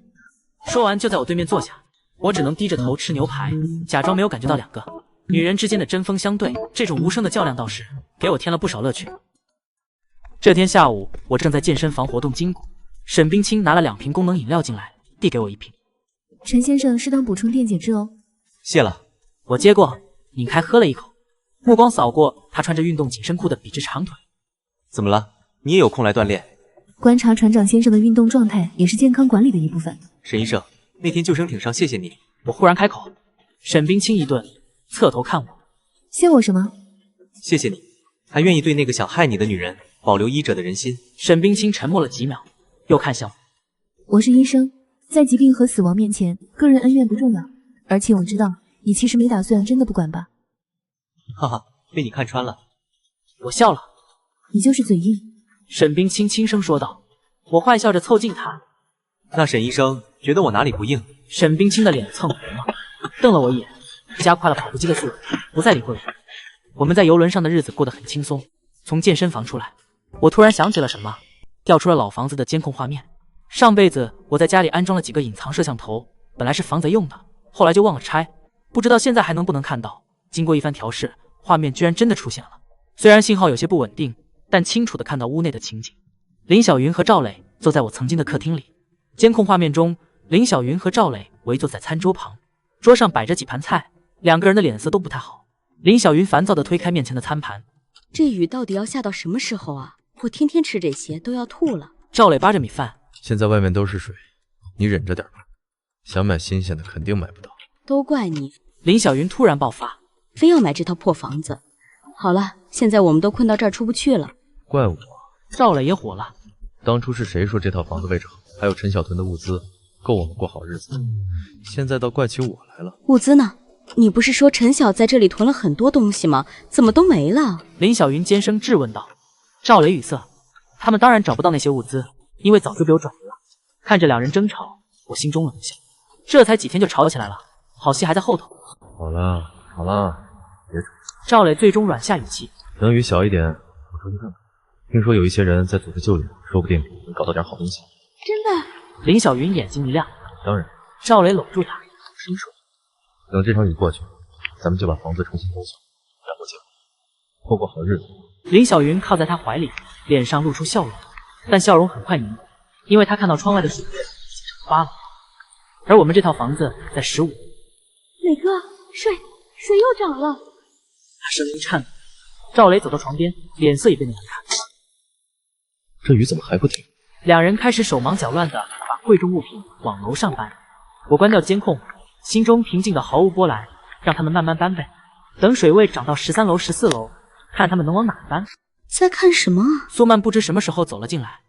说完就在我对面坐下，我只能低着头吃牛排，假装没有感觉到两个女人之间的针锋相对，这种无声的较量倒是给我添了不少乐趣。这天下午，我正在健身房活动筋骨，沈冰清拿了2瓶功能饮料进来，递给我1瓶。陈先生适当补充电解质哦。谢了。我接过，拧开喝了一口，目光扫过他穿着运动紧身裤的笔直长腿。怎么了？你也有空来锻炼？观察船长先生的运动状态也是健康管理的一部分。沈医生，那天救生艇上谢谢你。我忽然开口，沈冰清一顿，侧头看我。谢我什么？谢谢你，还愿意对那个想害你的女人保留医者的人心。沈冰清沉默了几秒，又看向我。我是医生，在疾病和死亡面前，个人恩怨不重要。而且我知道，你其实没打算真的不管吧？哈哈，被你看穿了。我笑了。你就是嘴硬。沈冰清轻声说道。我坏笑着凑近他。那沈医生觉得我哪里不硬？沈冰清的脸蹭红了，瞪了我一眼，加快了跑步机的速度，不再理会我。我们在游轮上的日子过得很轻松。从健身房出来，我突然想起了什么，调出了老房子的监控画面。上辈子我在家里安装了几个隐藏摄像头，本来是防贼用的，后来就忘了拆，不知道现在还能不能看到。经过一番调试，画面居然真的出现了。虽然信号有些不稳定，但清楚地看到屋内的情景。林小云和赵磊坐在我曾经的客厅里，监控画面中，林小云和赵磊围坐在餐桌旁，桌上摆着几盘菜，2个人的脸色都不太好。林小云烦躁地推开面前的餐盘，这雨到底要下到什么时候啊？我天天吃这些都要吐了。赵磊扒着米饭，现在外面都是水，你忍着点吧，想买新鲜的肯定买不到。都怪你！林小云突然爆发，非要买这套破房子。好了，现在我们都困到这儿出不去了。怪我。赵磊也火了。当初是谁说这套房子位置好，还有陈小屯的物资够我们过好日子，现在倒怪起我来了。物资呢？你不是说陈晓在这里囤了很多东西吗？怎么都没了？林小云尖声质问道。赵磊语塞，他们当然找不到那些物资，因为早就被我转移了。看着2人争吵，我心中冷笑，这才几天就吵起来了，好戏还在后头。好了好了，别吵。赵磊最终软下语气，等雨小一点，我出去看看。听说有一些人在组织救援，说不定能搞到点好东西。真的？林小云眼睛一亮。当然。赵磊搂住他，声说：“等这场雨过去，咱们就把房子重新封锁，然后结婚，过好日子。”林小云靠在他怀里，脸上露出笑容，但笑容很快凝固，因为他看到窗外的水已经蒸发了。而我们这套房子在15。磊哥，水又涨了。他声音颤抖。赵磊走到床边，脸色也变得难看。这雨怎么还不停？2人开始手忙脚乱地把贵重物品往楼上搬。我关掉监控，心中平静的毫无波澜，让他们慢慢搬呗。等水位涨到13楼、14楼，看他们能往哪搬。在看什么？苏曼不知什么时候走了进来。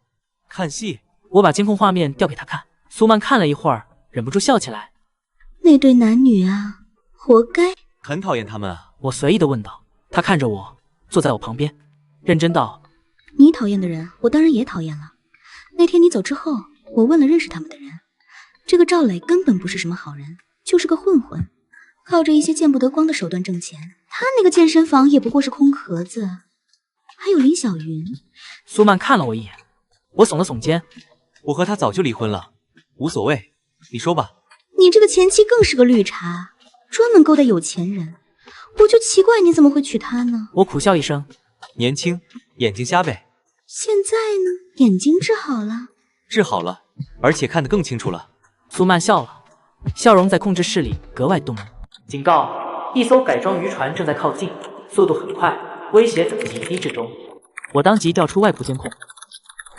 看戏。我把监控画面调给他看。苏曼看了一会儿，忍不住笑起来。那对男女啊，活该。很讨厌他们啊。我随意地问道。他看着我，坐在我旁边，认真道：“你讨厌的人，我当然也讨厌了。那天你走之后，我问了认识他们的人，这个赵磊根本不是什么好人，就是个混混，靠着一些见不得光的手段挣钱。他那个健身房也不过是空壳子。还有林小云。”苏曼看了我一眼，我耸了耸肩：“我和他早就离婚了，无所谓，你说吧。”你这个前妻更是个绿茶，专门勾搭有钱人。我就奇怪你怎么会娶她呢？我苦笑一声：“年轻，眼睛瞎呗。”现在呢？眼睛治好了？治好了，而且看得更清楚了。苏曼笑了，笑容在控制室里格外动人。警告：一艘改装渔船正在靠近，速度很快，威胁等级低至中。我当即调出外部监控。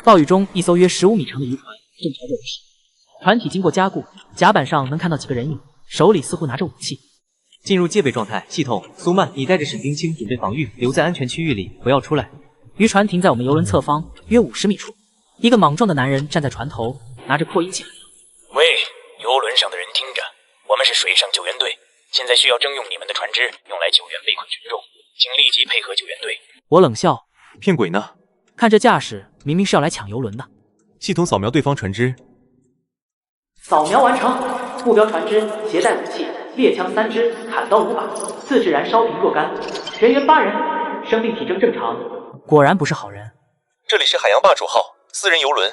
暴雨中，一艘约15米长的渔船正朝着我驶。船体经过加固，甲板上能看到几个人影，手里似乎拿着武器。进入戒备状态，系统。苏曼，你带着沈冰清准备防御，留在安全区域里，不要出来。渔船停在我们游轮侧方约50米处，一个莽撞的男人站在船头，拿着扩音器。喂，游轮上的人听着，我们是水上救援队，现在需要征用你们的船只，用来救援被困群众，请立即配合救援队。我冷笑，骗鬼呢？看这架势，明明是要来抢游轮的。系统扫描对方船只。扫描完成，目标船只携带武器，猎枪3支，砍刀5把，自制燃烧瓶若干，人员8人，生命体征正常。果然不是好人。这里是海洋霸主号私人游轮。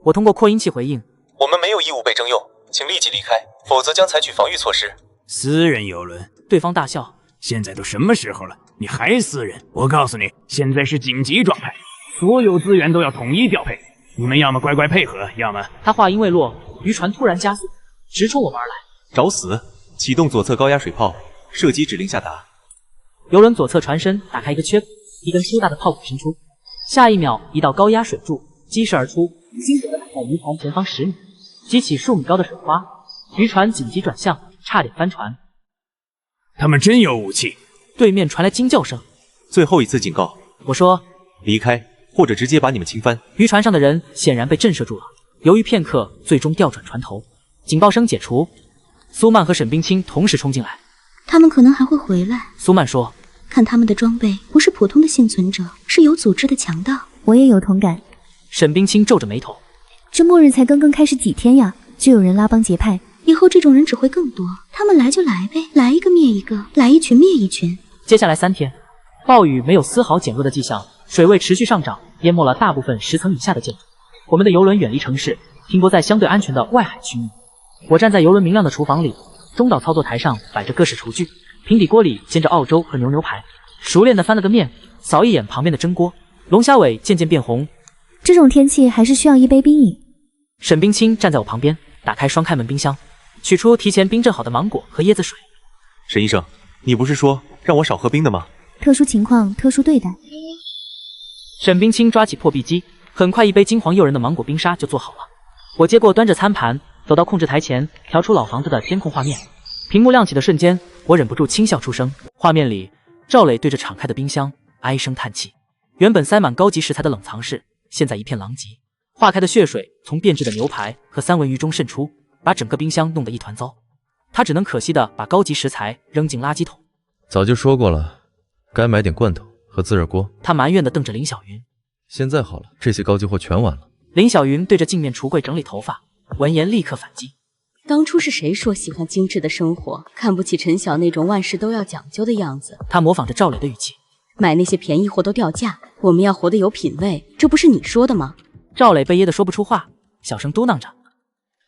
我通过扩音器回应：我们没有义务被征用，请立即离开，否则将采取防御措施。私人游轮？对方大笑。现在都什么时候了，你还私人？我告诉你，现在是紧急状态，所有资源都要统一调配。你们要么乖乖配合，要么……他话音未落，渔船突然加速，直冲我们而来。找死！启动左侧高压水炮，射击指令下达。游轮左侧船身打开一个缺口，一根粗大的炮管伸出，下一秒，一道高压水柱激射而出，精准地打在渔船前方10米，激起数米高的水花。渔船紧急转向，差点翻船。他们真有武器！对面传来惊叫声。最后一次警告，我说离开，或者直接把你们清翻。渔船上的人显然被震慑住了，犹豫片刻，最终调转船头。警报声解除，苏曼和沈冰清同时冲进来。他们可能还会回来。苏曼说：“看他们的装备，不是普通的幸存者，是有组织的强盗。”我也有同感。沈冰清皱着眉头：“这末日才刚刚开始几天呀，就有人拉帮结派。以后这种人只会更多，他们来就来呗，来一个灭一个，来一群灭一群。”接下来3天，暴雨没有丝毫减弱的迹象，水位持续上涨，淹没了大部分10层以下的建筑。我们的游轮远离城市，停泊在相对安全的外海区域。我站在游轮明亮的厨房里，中岛操作台上摆着各式厨具，平底锅里煎着澳洲和牛排，熟练地翻了个面，扫一眼旁边的蒸锅，龙虾尾渐渐变红。这种天气还是需要一杯冰饮。沈冰清站在我旁边，打开双开门冰箱，取出提前冰镇好的芒果和椰子水。沈医生，你不是说让我少喝冰的吗？特殊情况，特殊对待。沈冰清抓起破壁机，很快一杯金黄诱人的芒果冰沙就做好了。我接过，端着餐盘，走到控制台前，调出老房子的监控画面。屏幕亮起的瞬间，我忍不住轻笑出声。画面里，赵磊对着敞开的冰箱唉声叹气。原本塞满高级食材的冷藏室，现在一片狼藉。化开的血水从变质的牛排和三文鱼中渗出，把整个冰箱弄得一团糟。他只能可惜地把高级食材扔进垃圾桶。早就说过了，该买点罐头和自热锅。他埋怨地瞪着林小云。现在好了，这些高级货全完了。林小云对着镜面橱柜整理头发，闻言立刻反击。当初是谁说喜欢精致的生活，看不起陈晓那种万事都要讲究的样子？他模仿着赵磊的语气。买那些便宜货都掉价，我们要活得有品位，这不是你说的吗？赵磊被噎得说不出话，小声嘟囔着。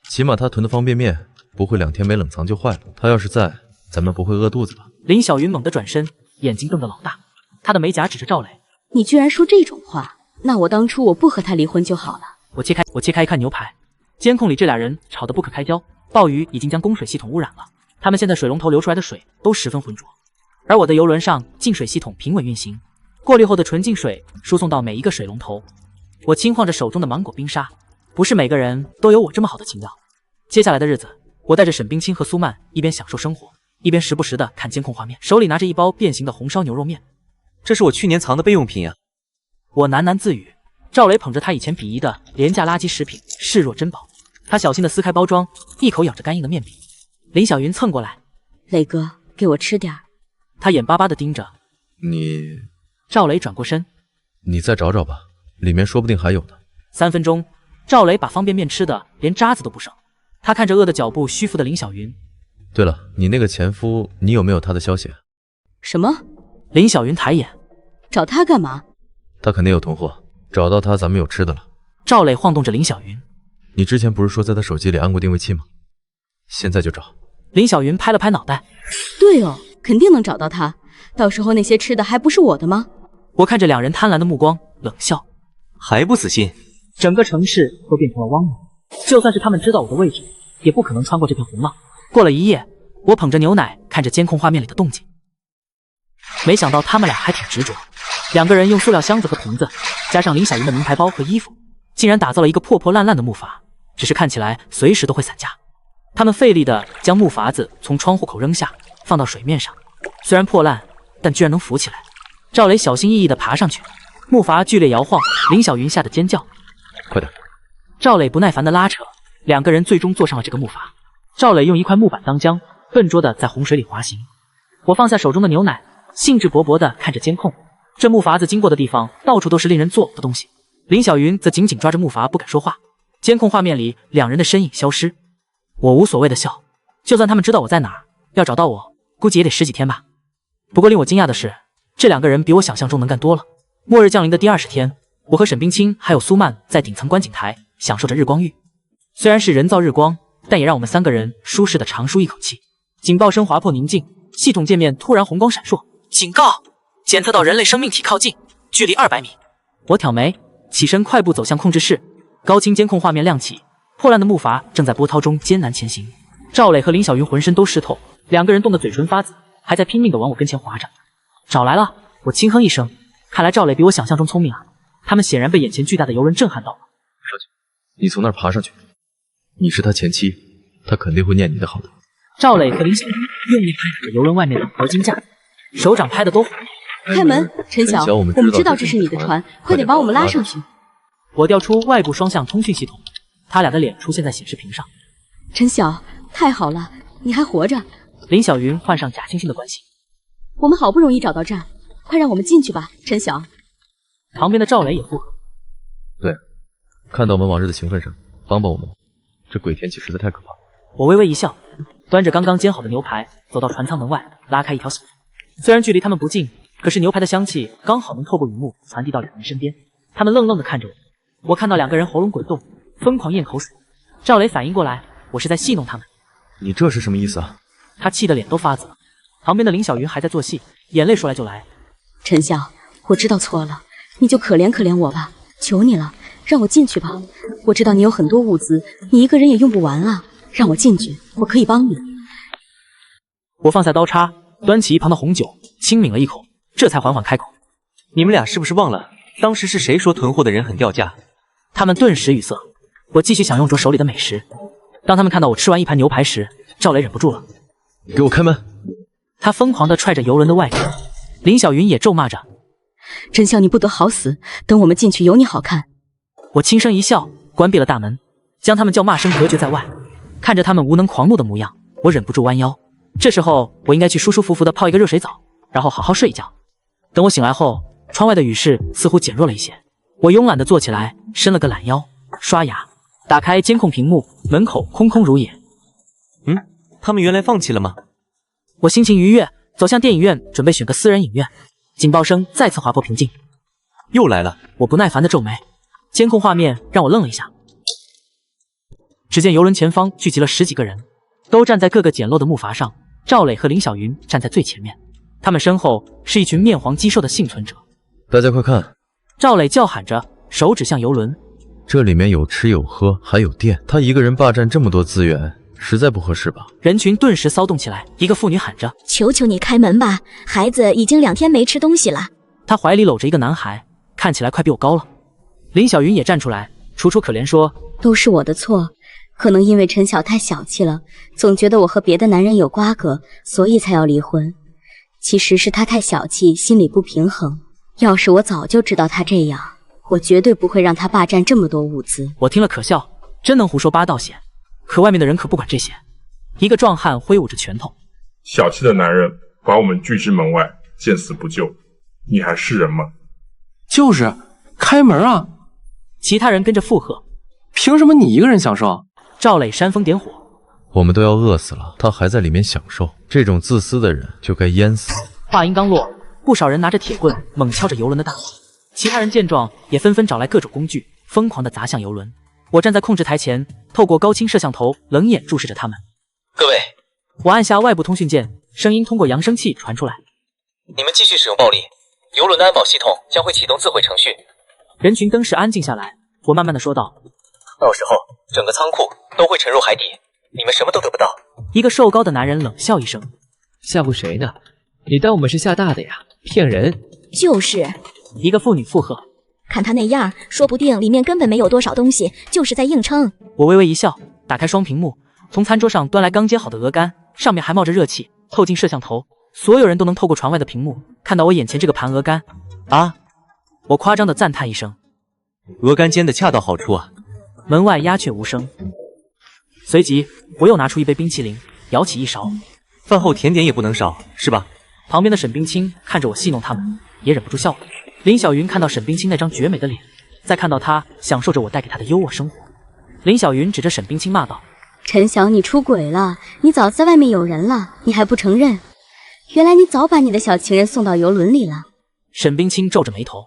起码他囤的方便面不会2天没冷藏就坏了。他要是在，咱们不会饿肚子吧？林小云猛地转身，眼睛瞪得老大，他的眉甲指着赵磊。你居然说这种话，那我当初我不和他离婚就好了。我切开一看牛排，监控里这俩人吵得不可开交。暴雨已经将供水系统污染了，他们现在水龙头流出来的水都十分浑浊。而我的游轮上净水系统平稳运行，过滤后的纯净水输送到每一个水龙头。我轻晃着手中的芒果冰沙，不是每个人都有我这么好的情调。接下来的日子，我带着沈冰清和苏曼一边享受生活，一边时不时的看监控画面，手里拿着一包变形的红烧牛肉面。这是我去年藏的备用品啊！我喃喃自语。赵磊捧着他以前鄙夷的廉价垃圾食品视若珍宝，他小心地撕开包装，一口咬着干硬的面饼。林小云蹭过来：“磊哥，给我吃点儿。”他眼巴巴地盯着你。赵磊转过身：“你再找找吧，里面说不定还有呢。”3分钟，赵磊把方便面吃的连渣子都不剩。他看着饿得脚步虚浮的林小云：“对了，你那个前夫，你有没有他的消息？”“什么？”林小云抬眼：“找他干嘛？”“他肯定有囤货，找到他咱们有吃的了。”赵磊晃动着林小云：“你之前不是说在他手机里安过定位器吗？现在就找。”林小云拍了拍脑袋：“对哦，肯定能找到他，到时候那些吃的还不是我的吗？”我看着两人贪婪的目光，冷笑：“还不死心？整个城市都变成了汪洋，就算是他们知道我的位置，也不可能穿过这片红浪。”过了一夜，我捧着牛奶看着监控画面里的动静，没想到他们俩还挺执着。2个人用塑料箱子和瓶子，加上林小云的名牌包和衣服，竟然打造了一个破破烂烂的木筏，只是看起来随时都会散架。他们费力地将木筏子从窗户口扔下，放到水面上，虽然破烂，但居然能浮起来。赵磊小心翼翼地爬上去，木筏剧烈摇晃，林小云吓得尖叫：“快点！”赵磊不耐烦地拉扯，2个人最终坐上了这个木筏。赵磊用一块木板当桨，笨拙地在洪水里滑行。我放下手中的牛奶，兴致勃勃地看着监控。这木筏子经过的地方，到处都是令人作呕的东西。林小云则紧紧抓着木筏，不敢说话。监控画面里2人的身影消失。我无所谓的笑，就算他们知道我在哪儿，要找到我，估计也得10几天吧。不过令我惊讶的是，这2个人比我想象中能干多了。末日降临的第20天，我和沈冰清还有苏曼在顶层观景台享受着日光浴，虽然是人造日光，但也让我们3个人舒适的长舒一口气。警报声划破宁静，系统界面突然红光闪烁，警告！检测到人类生命体靠近，距离200米。我挑眉，起身快步走向控制室，高清监控画面亮起，破烂的木筏正在波涛中艰难前行。赵磊和林小云浑身都湿透，2个人冻得嘴唇发紫，还在拼命地往我跟前划着。找来了！我轻哼一声，看来赵磊比我想象中聪明啊。他们显然被眼前巨大的游轮震撼到了。上去，你从那儿爬上去。你是他前妻，他肯定会念你的好的。赵磊和林小云用力拍打着游轮外面的合金架，手掌拍得都红。开门，陈晓，我们知道这是你的船，快点把我们拉上去。我调出外部双向通讯系统，他俩的脸出现在显示屏上。陈晓，太好了，你还活着。林小云换上假惺惺的关心。我们好不容易找到站，快让我们进去吧，陈晓。旁边的赵磊也附和。对，看到我们往日的情分上，帮帮我们吧。这鬼天气实在太可怕了。我微微一笑，端着刚刚煎好的牛排，走到船舱门外，拉开一条小缝。虽然距离他们不近，可是牛排的香气刚好能透过雨幕传递到2人身边。他们愣愣地看着我，我看到2个人喉咙滚动，疯狂咽口水。赵磊反应过来，我是在戏弄他们。你这是什么意思啊？他气得脸都发紫了。旁边的林小云还在做戏，眼泪说来就来。陈晓，我知道错了，你就可怜可怜我吧，求你了，让我进去吧。我知道你有很多物资，你一个人也用不完啊，让我进去，我可以帮你。我放下刀叉，端起一旁的红酒，轻抿了一口，这才缓缓开口。你们俩是不是忘了，当时是谁说囤货的人很掉价？他们顿时语塞。我继续享用着手里的美食。当他们看到我吃完一盘牛排时，赵磊忍不住了，给我开门！他疯狂地踹着游轮的外壳。林小云也咒骂着：真笑你不得好死，等我们进去有你好看。我轻声一笑，关闭了大门，将他们叫骂声隔绝在外。看着他们无能狂怒的模样，我忍不住弯腰。这时候我应该去舒舒服服地泡一个热水澡，然后好好睡一觉。等我醒来后，窗外的雨势似乎减弱了一些。我慵懒地坐起来，伸了个懒腰，刷牙，打开监控屏幕，门口空空如也。他们原来放弃了吗？我心情愉悦，走向电影院，准备选个私人影院。警报声再次划破平静。又来了！我不耐烦地皱眉。监控画面让我愣了一下。只见游轮前方聚集了10几个人，都站在各个简陋的木筏上。赵磊和林小云站在最前面，他们身后是一群面黄肌瘦的幸存者。大家快看！赵磊叫喊着，手指向游轮。这里面有吃有喝，还有电。他一个人霸占这么多资源，实在不合适吧？人群顿时骚动起来，一个妇女喊着：“求求你开门吧，孩子已经2天没吃东西了。”她怀里搂着一个男孩，看起来快比我高了。林小云也站出来，楚楚可怜说：“都是我的错，可能因为陈晓太小气了，总觉得我和别的男人有瓜葛，所以才要离婚。其实是他太小气，心里不平衡。要是我早就知道他这样，我绝对不会让他霸占这么多物资。”我听了可笑，真能胡说八道些。可外面的人可不管这些。一个壮汉挥舞着拳头：“小气的男人把我们拒之门外，见死不救，你还是人吗？”就是开门啊！其他人跟着附和：“凭什么你一个人享受？”赵磊煽风点火：“我们都要饿死了，他还在里面享受，这种自私的人就该淹死。”话音刚落，不少人拿着铁棍猛敲着游轮的大门。其他人见状也纷纷找来各种工具，疯狂地砸向游轮。我站在控制台前，透过高清摄像头冷眼注视着他们。各位，我按下外部通讯键，声音通过扬声器传出来：“你们继续使用暴力，游轮的安保系统将会启动自毁程序。”人群登时安静下来，我慢慢地说道：“到时候整个仓库都会沉入海底，你们什么都得不到。”一个瘦高的男人冷笑一声：“吓唬谁呢？你当我们是吓大的呀？骗人！”就是。一个妇女附和：“看他那样，说不定里面根本没有多少东西，就是在硬撑。”我微微一笑，打开双屏幕，从餐桌上端来刚煎好的鹅肝，上面还冒着热气，透进摄像头，所有人都能透过船外的屏幕看到我眼前这个盘鹅肝。啊！我夸张地赞叹一声：“鹅肝煎得恰到好处啊！”门外鸦雀无声。随即我又拿出一杯冰淇淋，舀起一勺。饭后甜点也不能少，是吧？旁边的沈冰清看着我戏弄他们，也忍不住笑了。林小云看到沈冰清那张绝美的脸，再看到她享受着我带给她的优渥生活，林小云指着沈冰清骂道：“陈晓，你出轨了，你早在外面有人了，你还不承认？原来你早把你的小情人送到游轮里了。”沈冰清皱着眉头：“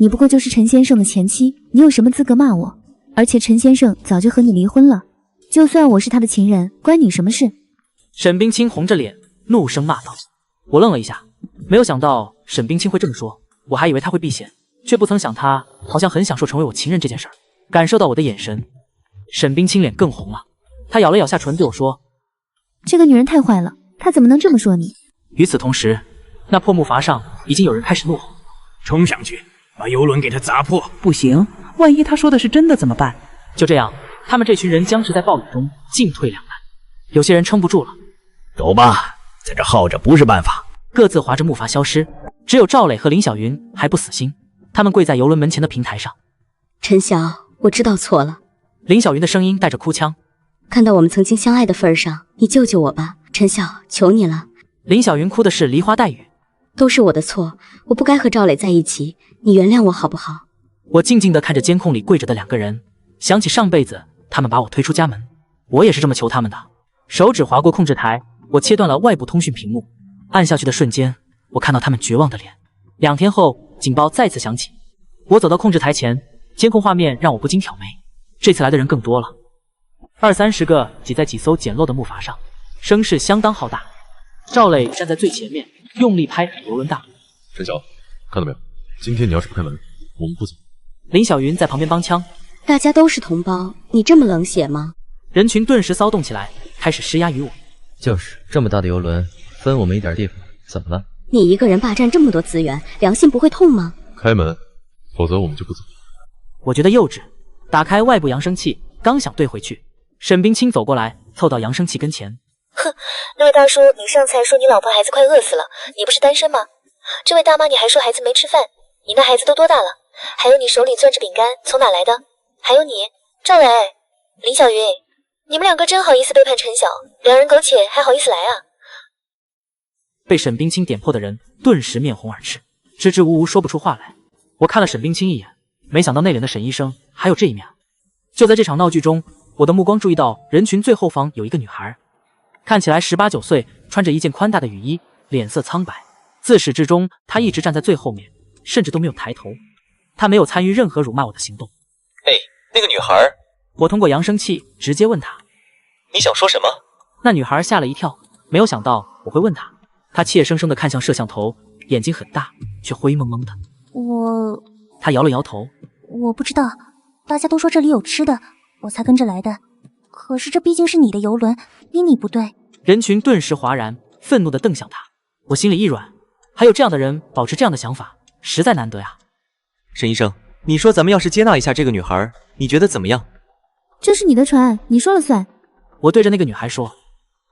你不过就是陈先生的前妻，你有什么资格骂我？而且陈先生早就和你离婚了，就算我是他的情人，关你什么事？沈冰清红着脸怒声骂道。我愣了一下，没有想到沈冰清会这么说，我还以为他会避嫌，却不曾想他好像很享受成为我情人这件事儿。感受到我的眼神，沈冰清脸更红了，她咬了咬下唇对我说：“这个女人太坏了，她怎么能这么说你？”与此同时，那破木筏上已经有人开始怒吼：“冲上去，把游轮给他砸破！”不行，万一他说的是真的怎么办？就这样，他们这群人僵持在暴雨中，进退两难。有些人撑不住了，走吧，在这耗着不是办法。各自划着木筏消失。只有赵磊和林小云还不死心，他们跪在游轮门前的平台上。陈晓，我知道错了。林小云的声音带着哭腔。看到我们曾经相爱的份上，你救救我吧，陈晓，求你了。林小云哭的是梨花带雨。都是我的错，我不该和赵磊在一起，你原谅我好不好？我静静地看着监控里跪着的两个人，想起上辈子他们把我推出家门，我也是这么求他们的。手指划过控制台，我切断了外部通讯屏幕，按下去的瞬间，我看到他们绝望的脸。2天后，警报再次响起。我走到控制台前，监控画面让我不禁挑眉。这次来的人更多了，20-30个挤在几艘简陋的木筏上，声势相当浩大。赵磊站在最前面，用力拍打游轮大门。陈晓，看到没有？今天你要是不开门，我们不走。林小云在旁边帮腔。大家都是同胞，你这么冷血吗？人群顿时骚动起来，开始施压于我。就是这么大的游轮，分我们一点地方，怎么了？你一个人霸占这么多资源，良心不会痛吗？开门，否则我们就不走。我觉得幼稚，打开外部扬声器，刚想对回去，沈冰清走过来，凑到扬声器跟前。哼，那位大叔，你上次还说你老婆孩子快饿死了，你不是单身吗？这位大妈，你还说孩子没吃饭，你那孩子都多大了？还有你手里攥着饼干，从哪来的？还有你，赵磊、林小云，你们两个真好意思背叛陈晓，两人苟且还好意思来啊？被沈冰清点破的人顿时面红耳赤，支支吾吾说不出话来。我看了沈冰清一眼，没想到内敛的沈医生还有这一面。就在这场闹剧中，我的目光注意到人群最后方有一个女孩，看起来18、19岁，穿着一件宽大的雨衣，脸色苍白。自始至终，她一直站在最后面，甚至都没有抬头。她没有参与任何辱骂我的行动。哎，那个女孩，我通过扬声器直接问她：“你想说什么？”那女孩吓了一跳，没有想到我会问她。她怯生生地看向摄像头，眼睛很大，却灰蒙蒙的。她摇了摇头。我不知道，大家都说这里有吃的，我才跟着来的。可是这毕竟是你的游轮，依你不对。人群顿时哗然，愤怒地瞪向她。我心里一软，还有这样的人保持这样的想法，实在难得呀。沈医生，你说咱们要是接纳一下这个女孩，你觉得怎么样？这是你的船，你说了算。我对着那个女孩说：“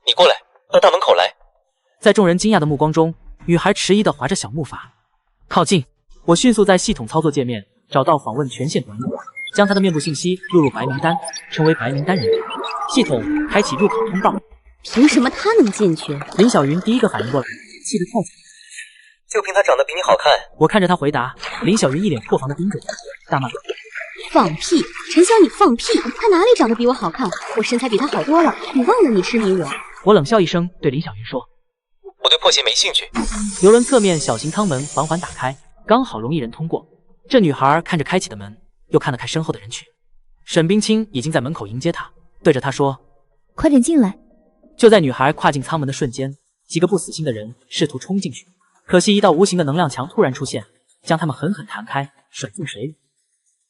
你过来，到大门口来。”在众人惊讶的目光中，女孩迟疑地划着小木筏靠近。我迅速在系统操作界面找到访问权限短语，将她的面部信息录入白名单，成为白名单人员。系统开启入口通道。凭什么她能进去？林小云第一个反应过来，气得跳起来。就凭她长得比你好看。我看着她回答。林小云一脸破防地盯着我，大骂：“放屁！陈晓，你放屁！她哪里长得比我好看？我身材比她好多了，你忘了你痴迷我？”我冷笑一声，对林小云说：“我对破鞋没兴趣。”游轮侧面小型舱门缓缓打开，刚好容一人通过。这女孩看着开启的门，又看了看身后的人群。沈冰清已经在门口迎接她，对着她说：“快点进来。”就在女孩跨进舱门的瞬间，几个不死心的人试图冲进去，可惜一道无形的能量墙突然出现，将他们狠狠弹开，甩进水里。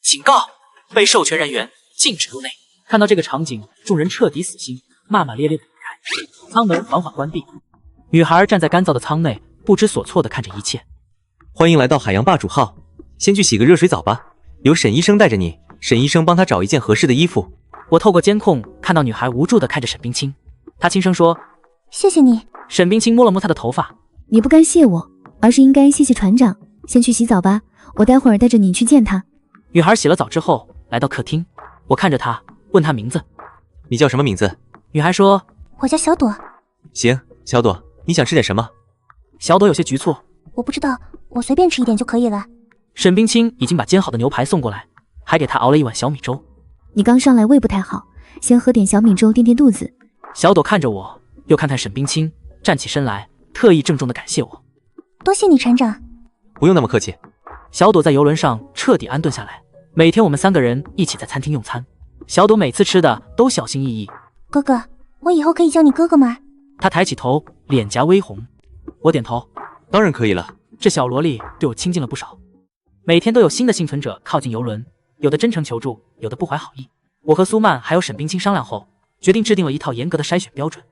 警告！被授权人员禁止入内。看到这个场景，众人彻底死心，骂骂咧咧的离开。舱门缓缓关闭。女孩站在干燥的舱内，不知所措地看着一切。欢迎来到海洋霸主号，先去洗个热水澡吧。由沈医生带着你，沈医生帮他找一件合适的衣服。我透过监控看到女孩无助地看着沈冰清，她轻声说：“谢谢你。”沈冰清摸了摸她的头发：“你不该谢我，而是应该谢谢船长。先去洗澡吧，我待会儿带着你去见他。”女孩洗了澡之后来到客厅，我看着她，问她名字：“你叫什么名字？”女孩说：“我叫小朵。”行，小朵，你想吃点什么？小朵有些局促：“我不知道，我随便吃一点就可以了。”沈冰清已经把煎好的牛排送过来，还给她熬了一碗小米粥。你刚上来胃不太好，先喝点小米粥垫垫肚子。小朵看着我，又看看沈冰清，站起身来，特意郑重地感谢我。多谢你，船长。不用那么客气。小朵在游轮上彻底安顿下来。每天我们3个人一起在餐厅用餐，小朵每次吃的都小心翼翼。哥哥，我以后可以叫你哥哥吗？她抬起头，脸颊微红。我点头，当然可以了。这小萝莉对我亲近了不少。每天都有新的幸存者靠近游轮，有的真诚求助，有的不怀好意。我和苏曼还有沈冰清商量后，决定制定了一套严格的筛选标准：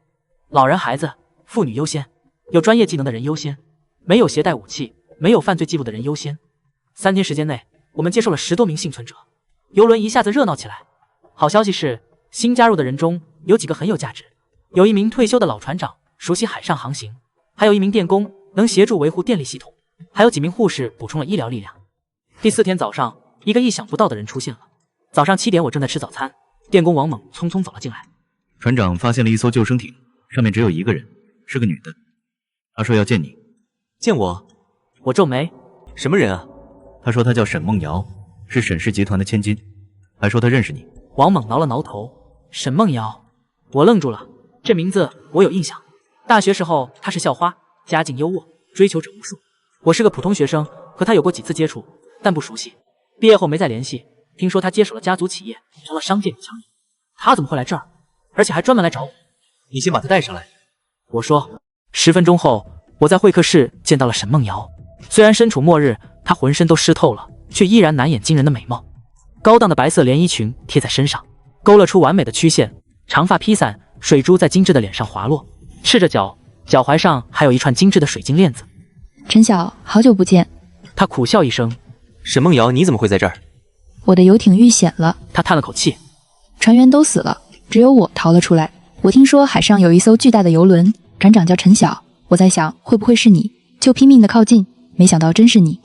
老人、孩子、妇女优先，有专业技能的人优先，没有携带武器、没有犯罪记录的人优先。3天时间内，我们接受了10多名幸存者，游轮一下子热闹起来。好消息是，新加入的人中有几个很有价值，有一名退休的老船长，熟悉海上航行，还有一名电工，能协助维护电力系统，还有几名护士补充了医疗力量。第4天早上，一个意想不到的人出现了。早上7点，我正在吃早餐，电工王猛匆匆走了进来。船长发现了一艘救生艇，上面只有1个人，是个女的。她说要见你。见我？我皱眉。什么人啊？她说她叫沈梦瑶，是沈氏集团的千金，还说她认识你。王猛挠了挠头。沈梦瑶，我愣住了，这名字我有印象。大学时候她是校花，家境优渥，追求者无数。我是个普通学生，和她有过几次接触，但不熟悉。毕业后没再联系。听说她接手了家族企业，成了商界女强人。她怎么会来这儿？而且还专门来找我。你先把她带上来。我说。10分钟后，我在会客室见到了沈梦瑶。虽然身处末日，她浑身都湿透了，却依然难掩惊人的美貌。高档的白色连衣裙贴在身上，勾勒出完美的曲线，长发披散，水珠在精致的脸上滑落。赤着脚，脚踝上还有一串精致的水晶链子。陈晓，好久不见。她苦笑一声。沈梦瑶，你怎么会在这儿？我的游艇遇险了。她叹了口气。船员都死了，只有我逃了出来。我听说海上有一艘巨大的游轮，船长叫陈晓。我在想会不会是你，就拼命的靠近，没想到真是你。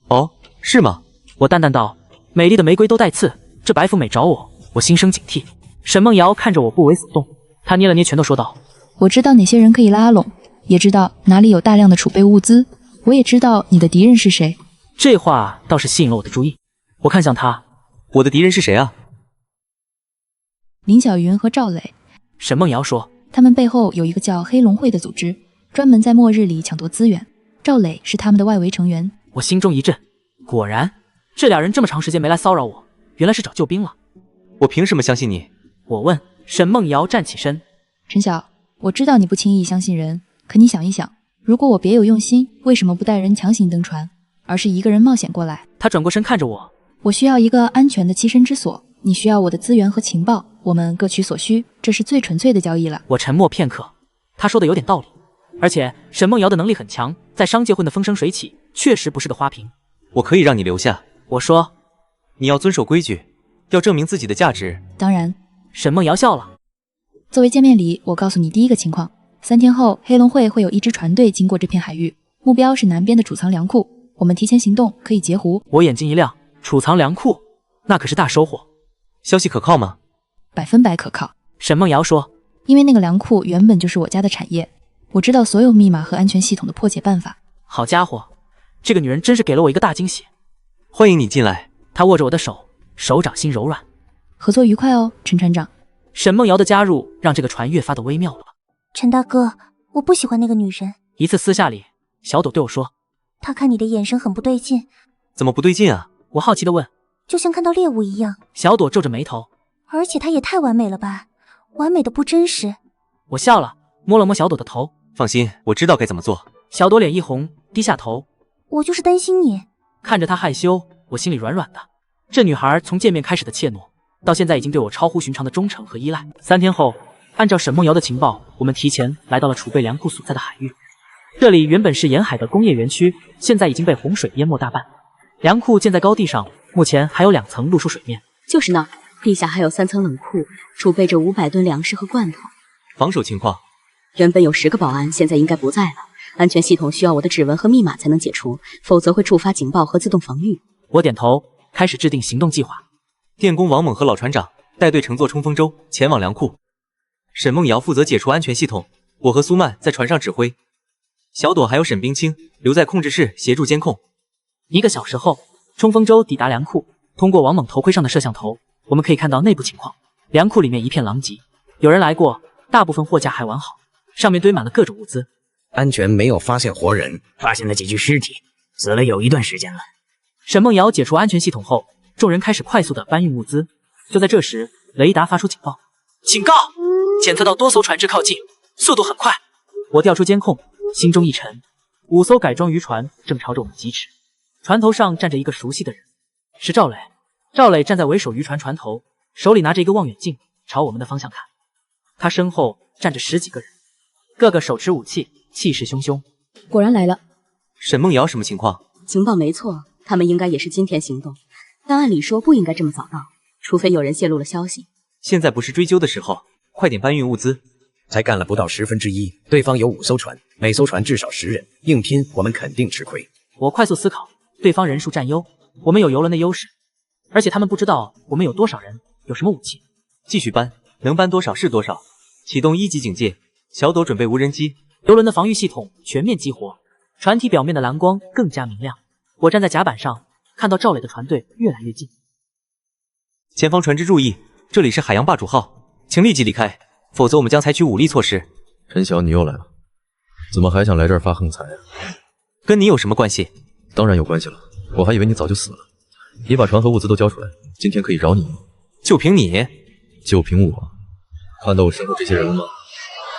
哦，是吗？我淡淡道。美丽的玫瑰都带刺，这白富美找我，我心生警惕。沈梦瑶看着我不为所动，她捏了捏拳头说道：我知道哪些人可以拉拢，也知道哪里有大量的储备物资，我也知道你的敌人是谁。这话倒是吸引了我的注意。我看向他。我的敌人是谁啊？林小云和赵磊。沈梦瑶说。他们背后有一个叫黑龙会的组织，专门在末日里抢夺资源。赵磊是他们的外围成员。我心中一震，果然这俩人这么长时间没来骚扰我，原来是找救兵了。我凭什么相信你？我问。沈梦瑶站起身。陈晓，我知道你不轻易相信人，可你想一想，如果我别有用心，为什么不带人强行登船，而是一个人冒险过来？他转过身看着我。我需要一个安全的栖身之所，你需要我的资源和情报，我们各取所需，这是最纯粹的交易了。我沉默片刻，他说的有点道理，而且沈梦瑶的能力很强，在商界混得风生水起，确实不是个花瓶。我可以让你留下。我说。你要遵守规矩，要证明自己的价值。当然。沈梦瑶笑了。作为见面礼，我告诉你第一个情况：3天后，黑龙会会有一支船队经过这片海域，目标是南边的储藏粮库。我们提前行动，可以截胡。我眼睛一亮，储藏粮库，那可是大收获。消息可靠吗？100%可靠。沈梦瑶说。因为那个粮库原本就是我家的产业，我知道所有密码和安全系统的破解办法。好家伙，这个女人真是给了我一个大惊喜。欢迎你进来。她握着我的手，手掌心柔软。合作愉快哦，陈船长。沈梦瑶的加入让这个船越发的微妙了。陈大哥，我不喜欢那个女人。一次私下里，小朵对我说。她看你的眼神很不对劲。怎么不对劲啊？我好奇地问。就像看到猎物一样。小朵皱着眉头。而且她也太完美了吧，完美的不真实。我笑了，摸了摸小朵的头。放心，我知道该怎么做。小朵脸一红，低下头。我就是担心你。看着她害羞，我心里软软的。这女孩从见面开始的怯懦，到现在已经对我超乎寻常的忠诚和依赖。3天后，按照沈梦瑶的情报，我们提前来到了储备粮库所在的海域。这里原本是沿海的工业园区，现在已经被洪水淹没大半。粮库建在高地上，目前还有2层露出水面。就是那儿，地下还有3层冷库，储备着500吨粮食和罐头。防守情况？原本有10个保安，现在应该不在了。安全系统需要我的指纹和密码才能解除，否则会触发警报和自动防御。我点头，开始制定行动计划。电工王猛和老船长带队乘坐冲锋舟前往粮库，沈梦瑶负责解除安全系统，我和苏曼在船上指挥，小朵还有沈冰清留在控制室协助监控。1个小时后，冲锋舟抵达粮库，通过王猛头盔上的摄像头，我们可以看到内部情况。粮库里面一片狼藉，有人来过，大部分货架还完好，上面堆满了各种物资。安全没有发现活人，发现了几具尸体，死了有一段时间了。沈梦瑶解除安全系统后，众人开始快速的搬运物资。就在这时，雷达发出警报：警告！检测到多艘船只靠近，速度很快。我调出监控，心中一沉，5艘改装渔船正朝着我们疾驰。船头上站着一个熟悉的人，是赵磊。赵磊站在为首渔船船头，手里拿着一个望远镜，朝我们的方向看。他身后站着10几个人，个个手持武器，气势汹汹。果然来了。沈梦瑶什么情况？情报没错，他们应该也是今天行动，但按理说不应该这么早到，除非有人泄露了消息。现在不是追究的时候，快点搬运物资。才干了不到1/10，对方有5艘船，每艘船至少10人，硬拼我们肯定吃亏。我快速思考，对方人数占优，我们有游轮的优势，而且他们不知道我们有多少人，有什么武器。继续搬，能搬多少是多少。启动1级警戒，小朵准备无人机。游轮的防御系统全面激活，船体表面的蓝光更加明亮。我站在甲板上，看到赵磊的船队越来越近。前方船只注意，这里是海洋霸主号，请立即离开，否则我们将采取武力措施。陈晓，你又来了，怎么还想来这儿发横财啊？跟你有什么关系？当然有关系了，我还以为你早就死了。你把船和物资都交出来，今天可以饶你。就凭你？就凭我？看到我身后这些人了吗？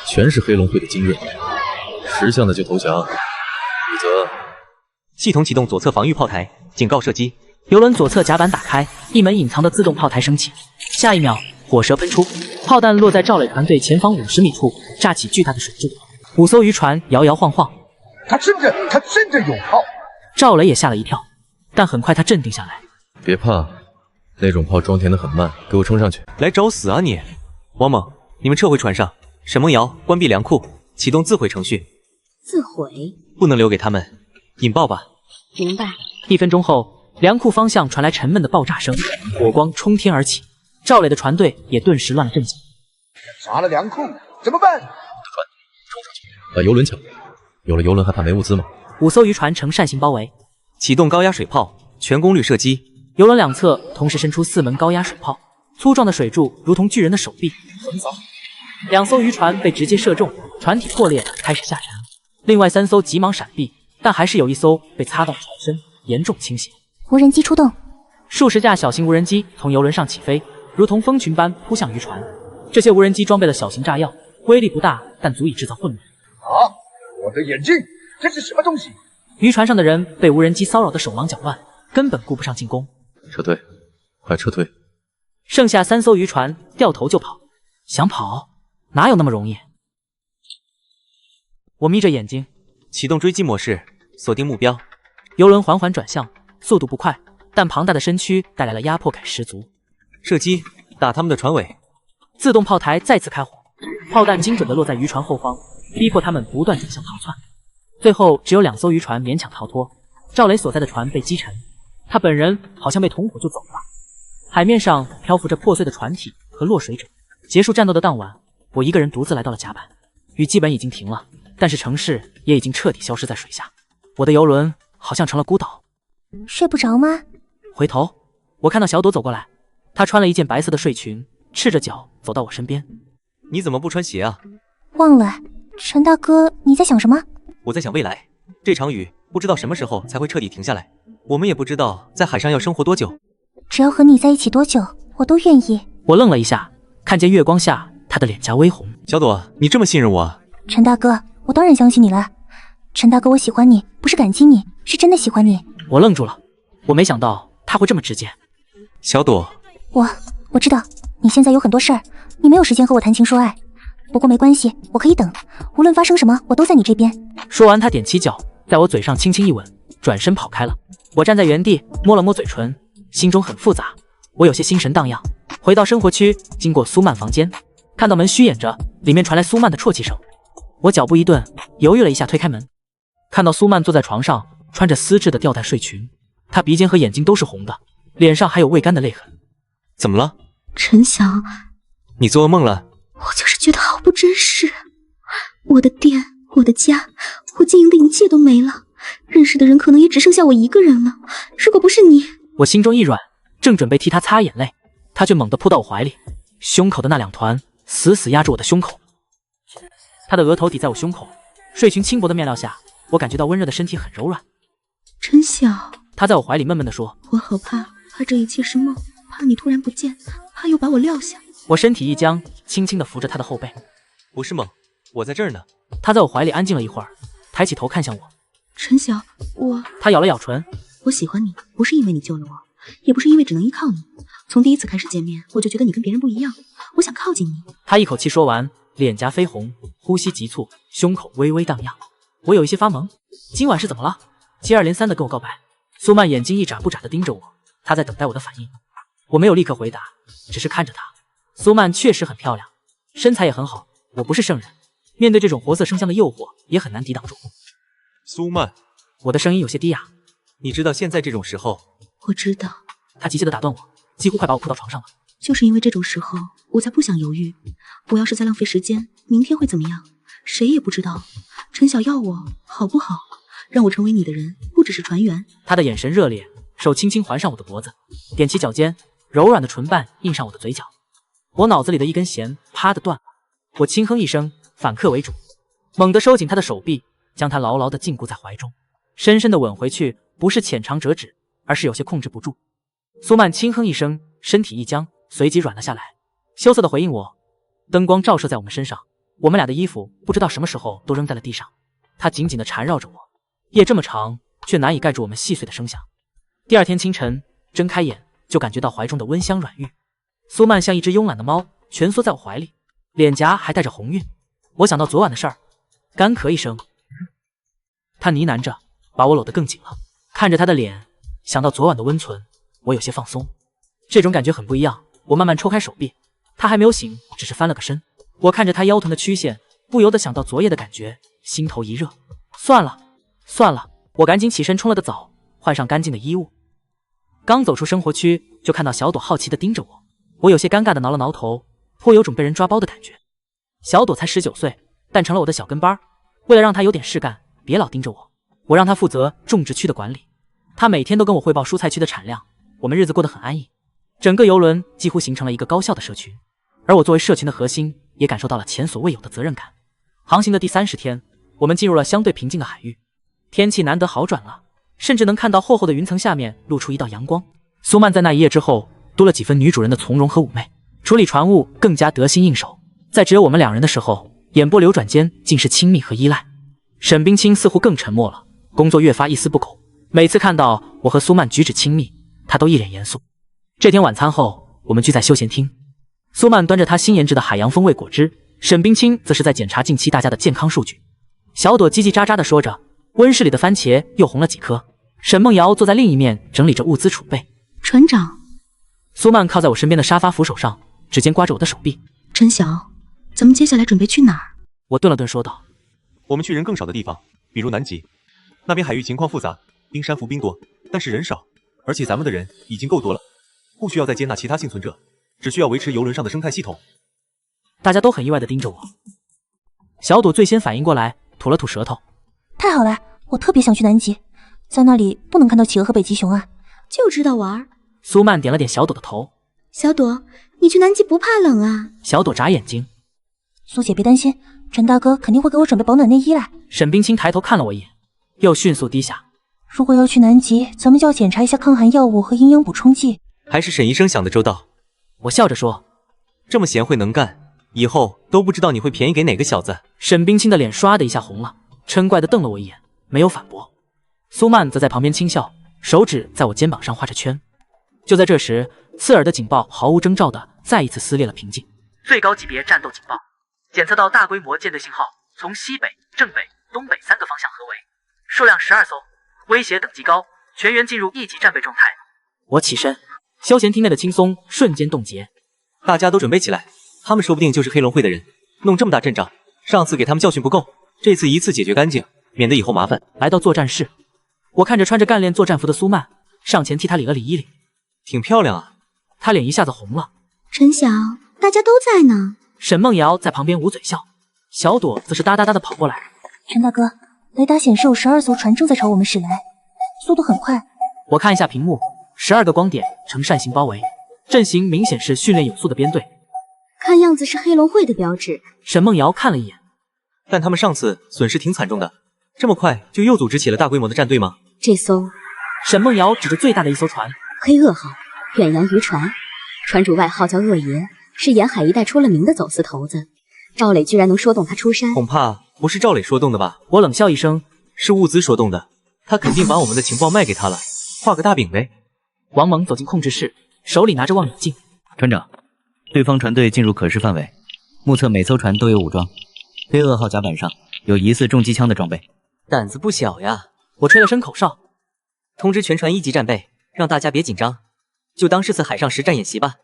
全是黑龙会的精锐，识相的就投降，否则……系统启动左侧防御炮台，警告射击。游轮左侧甲板打开，一门隐藏的自动炮台升起，下一秒火舌喷出，炮弹落在赵磊团队前方50米处，炸起巨大的水柱。5艘渔船摇摇晃晃。他真的有炮！赵磊也吓了一跳，但很快他镇定下来。别怕，那种炮装填的很慢，给我冲上去。来找死啊你！王猛，你们撤回船上。沈梦瑶，关闭粮库，启动自毁程序。自毁？不能留给他们，引爆吧。明白。1分钟后，粮库方向传来沉闷的爆炸声，火光冲天而起。赵磊的船队也顿时乱了阵脚。砸了粮库怎么办？冲上去，把游轮抢。有了游轮还怕没物资吗？5艘渔船呈扇形包围，启动高压水炮，全功率射击。游轮两侧同时伸出4门高压水炮，粗壮的水柱如同巨人的手臂，横扫。2艘渔船被直接射中，船体破裂，开始下沉。另外3艘急忙闪避，但还是有1艘被擦到船身，严重倾斜。无人机出动，数十架小型无人机从游轮上起飞，如同蜂群般扑向渔船。这些无人机装备了小型炸药，威力不大，但足以制造混乱。啊！我的眼睛，这是什么东西？渔船上的人被无人机骚扰得手忙脚乱，根本顾不上进攻。撤退，快撤退！剩下3艘渔船掉头就跑，想跑哪有那么容易？我眯着眼睛，启动追击模式，锁定目标。游轮缓缓转向，速度不快，但庞大的身躯带来了压迫感十足。射击，打他们的船尾。自动炮台再次开火，炮弹精准地落在渔船后方，逼迫他们不断转向逃窜。最后只有2艘渔船勉强逃脱。赵磊所在的船被击沉，他本人好像被同伙就走了。海面上漂浮着破碎的船体和落水者。结束战斗的当晚，我一个人独自来到了甲板。雨基本已经停了，但是城市也已经彻底消失在水下。我的游轮好像成了孤岛。睡不着吗？回头，我看到小朵走过来，她穿了一件白色的睡裙，赤着脚走到我身边。你怎么不穿鞋啊？忘了，陈大哥，你在想什么？我在想未来，这场雨不知道什么时候才会彻底停下来，我们也不知道在海上要生活多久。只要和你在一起多久，我都愿意。我愣了一下，看见月光下她的脸颊微红。小朵，你这么信任我？陈大哥，我当然相信你了。陈大哥，我喜欢你，不是感激你，是真的喜欢你。我愣住了，我没想到他会这么直接。小朵，我知道你现在有很多事儿，你没有时间和我谈情说爱。不过没关系，我可以等，无论发生什么，我都在你这边。说完，他踮起脚，在我嘴上轻轻一吻，转身跑开了。我站在原地，摸了摸嘴唇，心中很复杂。我有些心神荡漾。回到生活区，经过苏曼房间，看到门虚掩着，里面传来苏曼的啜泣声。我脚步一顿，犹豫了一下，推开门，看到苏曼坐在床上，穿着丝质的吊带睡裙，她鼻尖和眼睛都是红的，脸上还有未干的泪痕。怎么了？陈翔，你做噩梦了？我就是觉得好不真实。我的店，我的家，我经营的一切都没了，认识的人可能也只剩下我一个人了。如果不是你……我心中一软，正准备替他擦眼泪，他却猛地扑到我怀里，胸口的那2团死死压住我的胸口。他的额头抵在我胸口，睡裙轻薄的面料下，我感觉到温热的身体很柔软。陈晓，他在我怀里闷闷地说：“我好怕，怕这一切是梦，怕你突然不见，怕又把我撂下。”我身体一僵，轻轻地扶着他的后背。不是梦，我在这儿呢。他在我怀里安静了一会儿，抬起头看向我。陈晓，他咬了咬唇。我喜欢你，不是因为你救了我，也不是因为只能依靠你。从第一次开始见面，我就觉得你跟别人不一样，我想靠近你。他一口气说完，脸颊绯红，呼吸急促，胸口微微荡漾。我有一些发懵，今晚是怎么了？接二连三的跟我告白。苏曼眼睛一眨不眨的盯着我，她在等待我的反应。我没有立刻回答，只是看着她。苏曼确实很漂亮，身材也很好。我不是圣人，面对这种活色生香的诱惑，也很难抵挡住。苏曼，我的声音有些低哑。你知道现在这种时候……我知道。他急切地打断我，几乎快把我扑到床上了。就是因为这种时候，我才不想犹豫。我要是再浪费时间，明天会怎么样？谁也不知道。陈晓要我，好不好？让我成为你的人，不只是船员。他的眼神热烈，手轻轻环上我的脖子，踮起脚尖，柔软的唇瓣印上我的嘴角。我脑子里的一根弦啪的断了，我轻哼一声，反客为主，猛地收紧他的手臂，将他牢牢地禁锢在怀中，深深地吻回去，不是浅尝辄止，而是有些控制不住。苏曼轻哼一声，身体一僵，随即软了下来，羞涩地回应我。灯光照射在我们身上，我们俩的衣服不知道什么时候都扔在了地上。他紧紧地缠绕着我，夜这么长，却难以盖住我们细碎的声响。第二天清晨，睁开眼就感觉到怀中的温香软玉。苏曼像一只慵懒的猫，蜷缩在我怀里，脸颊还带着红晕。我想到昨晚的事儿，干咳一声。他呢喃着，把我搂得更紧了。看着他的脸，想到昨晚的温存，我有些放松。这种感觉很不一样。我慢慢抽开手臂，他还没有醒，只是翻了个身。我看着他腰臀的曲线，不由得想到昨夜的感觉，心头一热。算了，我赶紧起身冲了个澡，换上干净的衣物。刚走出生活区，就看到小朵好奇地盯着我。我有些尴尬地挠了挠头，颇有种被人抓包的感觉。小朵才19岁，但成了我的小跟班。为了让她有点事干，别老盯着我，我让她负责种植区的管理。她每天都跟我汇报蔬菜区的产量，我们日子过得很安逸。整个邮轮几乎形成了一个高效的社群，而我作为社群的核心，也感受到了前所未有的责任感。航行的第30天，我们进入了相对平静的海域，天气难得好转了，甚至能看到厚厚的云层下面露出一道阳光。苏曼在那一夜之后多了几分女主人的从容和妩媚，处理船务更加得心应手。在只有我们2人的时候，眼波流转间尽是亲密和依赖。沈冰清似乎更沉默了，工作越发一丝不苟。每次看到我和苏曼举止亲密，他都一脸严肃。这天晚餐后，我们聚在休闲厅，苏曼端着她新研制的海洋风味果汁，沈冰清则是在检查近期大家的健康数据。小朵叽叽喳喳地说着，温室里的番茄又红了几颗。沈梦瑶坐在另一面整理着物资储备。船长，苏曼靠在我身边的沙发扶手上，指尖刮着我的手臂。陈晓，咱们接下来准备去哪儿？我顿了顿说道，我们去人更少的地方，比如南极，那边海域情况复杂，冰山浮冰多，但是人少，而且咱们的人已经够多了，不需要再接纳其他幸存者，只需要维持邮轮上的生态系统。大家都很意外地盯着我。小朵最先反应过来，吐了吐舌头。太好了，我特别想去南极，在那里不能看到企鹅和北极熊啊。就知道玩。苏曼点了点小朵的头。小朵，你去南极不怕冷啊？小朵眨眼睛。苏姐别担心，陈大哥肯定会给我准备保暖内衣来。沈冰清抬头看了我一眼，又迅速低下。如果要去南极，咱们就要检查一下抗寒药物和营养补充剂。还是沈医生想的周到。我笑着说，这么贤惠能干，以后都不知道你会便宜给哪个小子。沈冰清的脸唰的一下红了，嗔怪地瞪了我一眼，没有反驳。苏曼则在旁边轻笑，手指在我肩膀上画着圈。就在这时，刺耳的警报毫无征兆地再一次撕裂了平静。最高级别战斗警报，检测到大规模舰队信号，从西北、正北、东北3个方向合围，数量12艘，威胁等级高，全员进入1级战备状态。我起身，休闲厅内的轻松瞬间冻结。大家都准备起来，他们说不定就是黑龙会的人，弄这么大阵仗，上次给他们教训不够，这次一次解决干净，免得以后麻烦。来到作战室，我看着穿着干练作战服的苏曼，上前替她理了理衣领。挺漂亮啊。她脸一下子红了。陈晓，大家都在呢。沈梦瑶在旁边捂嘴笑，小朵则是哒哒哒地跑过来。陈大哥，雷达显示有12艘船正在朝我们驶来，速度很快。我看一下屏幕，12个光点呈扇形包围，阵型明显是训练有素的编队，看样子是黑龙会的标志。沈梦瑶看了一眼，但他们上次损失挺惨重的，这么快就又组织起了大规模的战队吗？这艘沈梦瑶指着最大的一艘船，黑恶号，远洋渔船，船主外号叫恶爷，是沿海一带出了名的走私头子。赵磊居然能说动他出山，恐怕不是赵磊说动的吧？我冷笑一声，是物资说动的，他肯定把我们的情报卖给他了，画个大饼呗。王猛走进控制室，手里拿着望远镜。船长，对方船队进入可视范围，目测每艘船都有武装，黑恶号甲板上有疑似重机枪的装备。胆子不小呀！我吹了声口哨，通知全船1级战备，让大家别紧张，就当是次海上实战演习吧。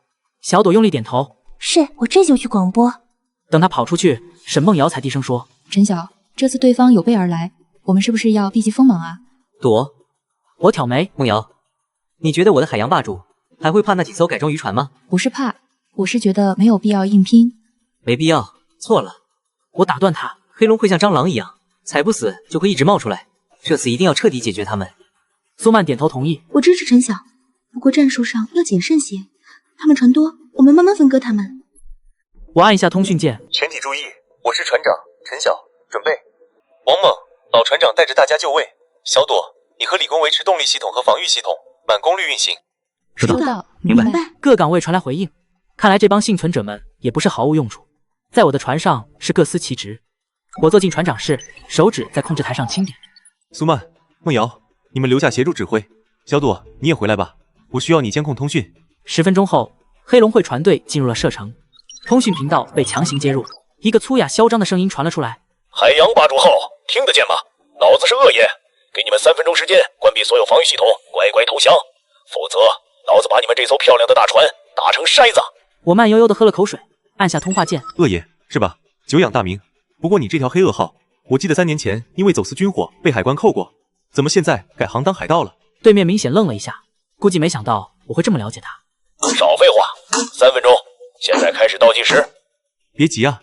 小朵用力点头，是，我这就去广播。等他跑出去，沈梦瑶才低声说：“陈晓，这次对方有备而来，我们是不是要避其锋芒啊？”朵，我挑眉。梦瑶，你觉得我的海洋霸主还会怕那几艘改装渔船吗？不是怕，我是觉得没有必要硬拼。没必要，错了。我打断他，黑龙会像蟑螂一样，踩不死就会一直冒出来，这次一定要彻底解决他们。苏曼点头同意，我支持陈晓，不过战术上要谨慎些，他们船多，我们慢慢分割他们。我按一下通讯键，全体注意，我是船长陈晓，准备。王猛，老船长带着大家就位。小朵，你和李工维持动力系统和防御系统，满功率运行。知道，明白。各岗位传来回应，看来这帮幸存者们也不是毫无用处，在我的船上是各司其职。我坐进船长室，手指在控制台上轻点。苏曼、梦瑶，你们留下协助指挥。小朵，你也回来吧，我需要你监控通讯。10分钟后，黑龙会船队进入了射程，通讯频道被强行接入，一个粗哑嚣张的声音传了出来：“海洋霸主号，听得见吗？老子是恶爷，给你们3分钟时间关闭所有防御系统，乖乖投降，否则老子把你们这艘漂亮的大船打成筛子。”我慢悠悠地喝了口水，按下通话键。恶爷是吧？久仰大名。不过你这条黑恶号，我记得3年前因为走私军火被海关扣过，怎么现在改行当海盗了？对面明显愣了一下，估计没想到我会这么了解他。少废话，3分钟，现在开始倒计时。别急啊！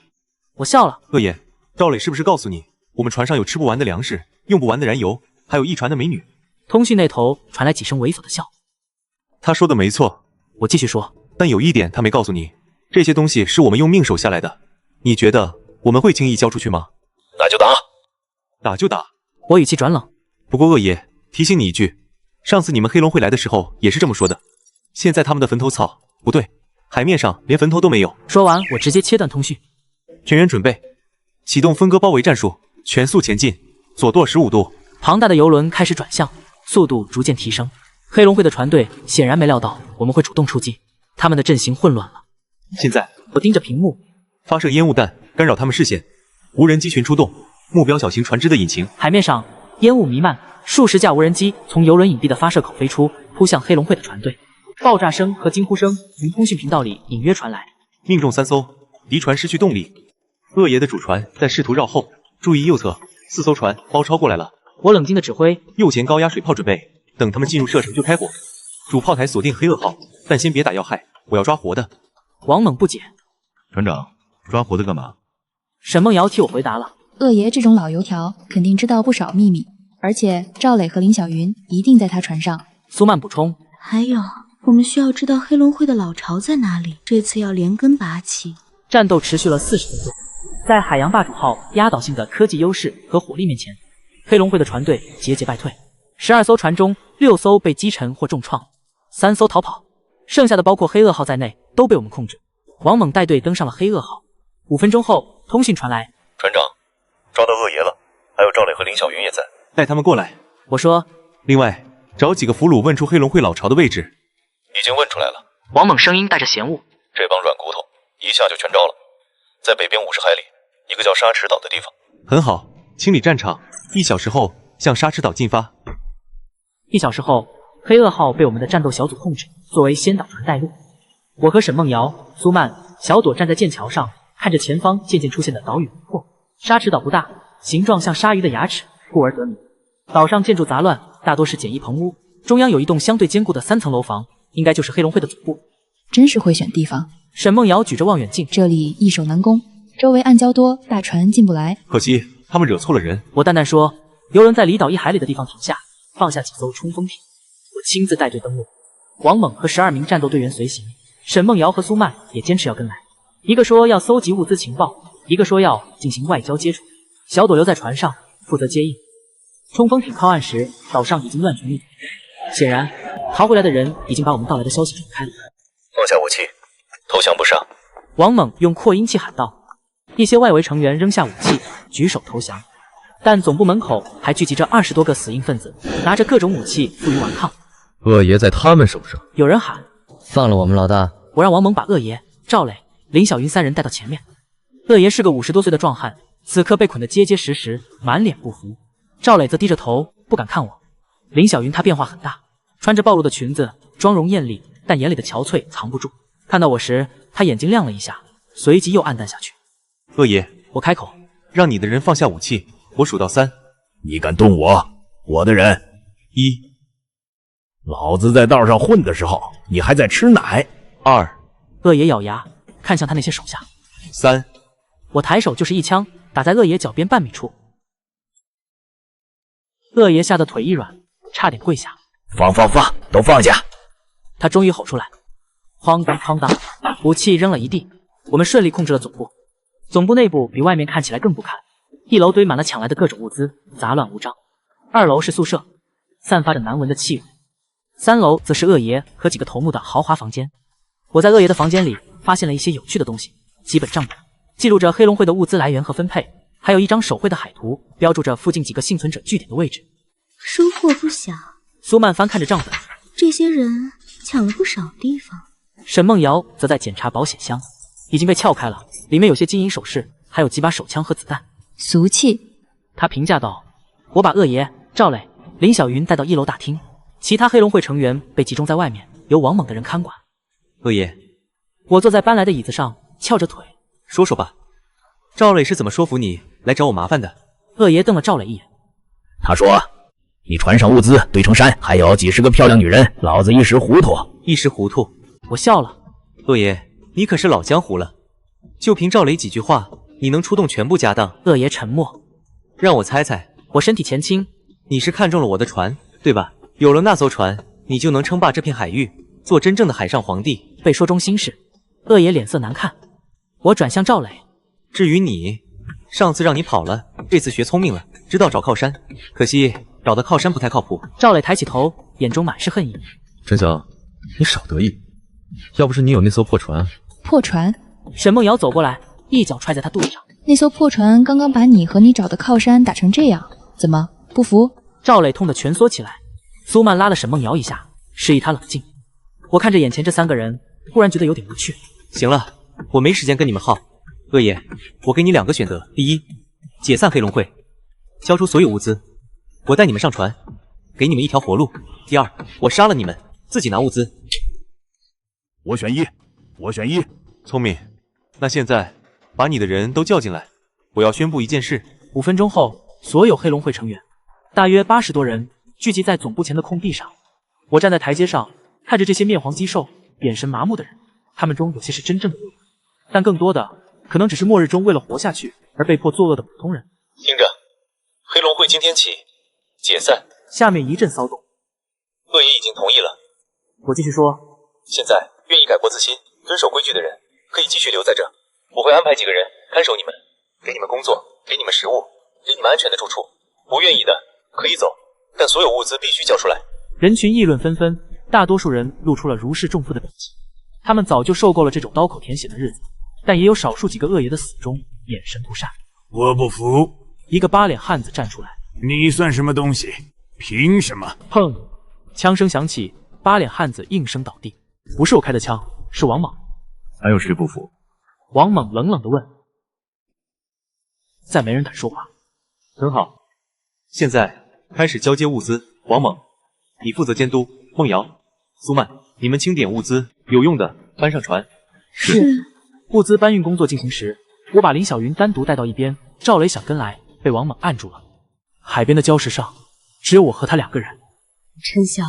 我笑了。恶爷，赵磊是不是告诉你，我们船上有吃不完的粮食，用不完的燃油，还有一船的美女？通讯那头传来几声猥琐的笑。他说的没错。我继续说，但有一点他没告诉你，这些东西是我们用命守下来的。你觉得我们会轻易交出去吗？那就打，打就打。我语气转冷。不过恶爷，提醒你一句，上次你们黑龙会来的时候也是这么说的。现在他们的坟头草不对，海面上连坟头都没有。说完，我直接切断通讯。全员准备，启动分割包围战术，全速前进，左舵15度。庞大的游轮开始转向，速度逐渐提升。黑龙会的船队显然没料到我们会主动出击，他们的阵型混乱了。现在我盯着屏幕，发射烟雾弹干扰他们视线，无人机群出动，目标小型船只的引擎。海面上烟雾弥漫，数十架无人机从游轮隐蔽的发射口飞出，扑向黑龙会的船队。爆炸声和惊呼声从通讯频道里隐约传来。命中3艘，敌船失去动力。恶爷的主船在试图绕后，注意右侧，4艘船包抄过来了。我冷静的指挥，右前高压水炮准备，等他们进入射程就开火。主炮台锁定黑恶号，但先别打要害，我要抓活的。王猛不解，船长，抓活的干嘛？沈梦瑶替我回答了。恶爷这种老油条肯定知道不少秘密，而且赵磊和林小云一定在他船上。苏曼补充，还有我们需要知道黑龙会的老巢在哪里，这次要连根拔起。战斗持续了40分钟，在海洋霸主号压倒性的科技优势和火力面前，黑龙会的船队节节败退。12艘船中6艘被击沉或重创，3艘逃跑，剩下的包括黑恶号在内都被我们控制。王猛带队登上了黑恶号。5分钟后，通讯传来，船长，抓到恶爷了，还有赵磊和林小云也在，带他们过来。我说，另外找几个俘虏问出黑龙会老巢的位置。已经问出来了。王猛声音带着嫌恶，这帮软骨头一下就全招了，在北边50海里一个叫沙池岛的地方。很好，清理战场，1小时后向沙池岛进发。1小时后，黑恶号被我们的战斗小组控制，作为先导船带路。我和沈梦瑶、苏曼、小朵站在剑桥上，看着前方渐渐出现的岛屿轮廓。沙池岛不大，形状像鲨鱼的牙齿，故而得名。岛上建筑杂乱，大多是简易棚屋，中央有一栋相对坚固的3层楼房，应该就是黑龙会的总部。真是会选地方。沈梦瑶举着望远镜，这里易守难攻，周围暗礁多，大船进不来。可惜他们惹错了人。我淡淡说，游轮在离岛1海里的地方停下，放下几艘冲锋艇，我亲自带队登陆。王猛和12名战斗队员随行，沈梦瑶和苏曼也坚持要跟来。一个说要搜集物资情报，一个说要进行外交接触。小朵留在船上负责接应。冲锋艇靠岸时，岛上已经乱成一团。显然，逃回来的人已经把我们到来的消息传开了。放下武器，投降不上。王猛用扩音器喊道。一些外围成员扔下武器，举手投降。但总部门口还聚集着20多个死硬分子，拿着各种武器负隅顽抗。恶爷在他们手上。有人喊：“放了我们老大！”我让王猛把恶爷、赵磊、林小云3人带到前面。恶爷是个50多岁的壮汉，此刻被捆得结结实实，满脸不服。赵磊则低着头，不敢看我。林小云她变化很大，穿着暴露的裙子，妆容艳丽，但眼里的憔悴藏不住。看到我时，她眼睛亮了一下，随即又暗淡下去。恶爷，我开口，让你的人放下武器，我数到3。你敢动我的人？1，老子在道上混的时候，你还在吃奶。2，恶爷咬牙看向他那些手下。3，我抬手就是一枪打在恶爷脚边半米处。恶爷吓得腿一软，差点跪下。放，都放下！他终于吼出来。哐当哐当，武器扔了一地。我们顺利控制了总部。总部内部比外面看起来更不堪，1楼堆满了抢来的各种物资，杂乱无章。2楼是宿舍，散发着难闻的气味。3楼则是恶爷和几个头目的豪华房间。我在恶爷的房间里发现了一些有趣的东西，几本账本记录着黑龙会的物资来源和分配，还有一张手绘的海图，标注着附近几个幸存者据点的位置。收获不小。苏曼翻看着账本，这些人抢了不少地方。沈梦瑶则在检查保险箱，已经被撬开了，里面有些金银首饰，还有几把手枪和子弹。俗气，他评价道。我把恶爷、赵磊、林小云带到1楼大厅，其他黑龙会成员被集中在外面，由王猛的人看管。恶爷，我坐在搬来的椅子上，翘着腿。说说吧，赵磊是怎么说服你来找我麻烦的？恶爷瞪了赵磊一眼。他说，你船上物资堆成山，还有几十个漂亮女人，老子一时糊涂。一时糊涂？我笑了。恶爷，你可是老江湖了，就凭赵磊几句话，你能出动全部家当？恶爷沉默。让我猜猜，我身体前倾。你是看中了我的船，对吧？有了那艘船，你就能称霸这片海域，做真正的海上皇帝。被说中心事，恶爷脸色难看。我转向赵磊。至于你，上次让你跑了，这次学聪明了，知道找靠山，可惜找的靠山不太靠谱。赵磊抬起头，眼中满是恨意。陈晓，你少得意，要不是你有那艘破船。破船？沈梦瑶走过来，一脚踹在他肚子上。那艘破船刚刚把你和你找的靠山打成这样，怎么不服？赵磊痛得蜷缩起来。苏曼拉了沈梦瑶一下，示意他冷静。我看着眼前这3个人，忽然觉得有点无趣。行了，我没时间跟你们耗。恶爷，我给你2个选择：第一，解散黑龙会，交出所有物资，我带你们上船，给你们一条活路；第二，我杀了你们，自己拿物资。我选一。聪明。那现在把你的人都叫进来，我要宣布一件事。5分钟后，所有黑龙会成员，大约80多人聚集在总部前的空地上。我站在台阶上，看着这些面黄肌瘦、眼神麻木的人，他们中有些是真正的恶人，但更多的可能只是末日中为了活下去而被迫作恶的普通人。听着，黑龙会今天起解散。下面一阵骚动。恶爷已经同意了。我继续说，现在愿意改过自新、遵守规矩的人可以继续留在这，我会安排几个人看守你们，给你们工作，给你们食物，给你们安全的住处。不愿意的可以走，但所有物资必须交出来。人群议论纷纷，大多数人露出了如释重负的表情。他们早就受够了这种刀口舔血的日子，但也有少数几个恶爷的死忠眼神不善。我不服！一个8脸汉子站出来。你算什么东西？凭什么？砰！枪声响起，8脸汉子应声倒地。不是我开的枪，是王猛。还有谁不服？王猛冷冷地问。再没人敢说话。很好，现在开始交接物资。王猛，你负责监督；梦瑶、苏曼，你们清点物资，有用的搬上船。是。物资搬运工作进行时，我把林小云单独带到一边，赵磊想跟来，被王猛按住了。海边的礁石上，只有我和他2个人。陈晓，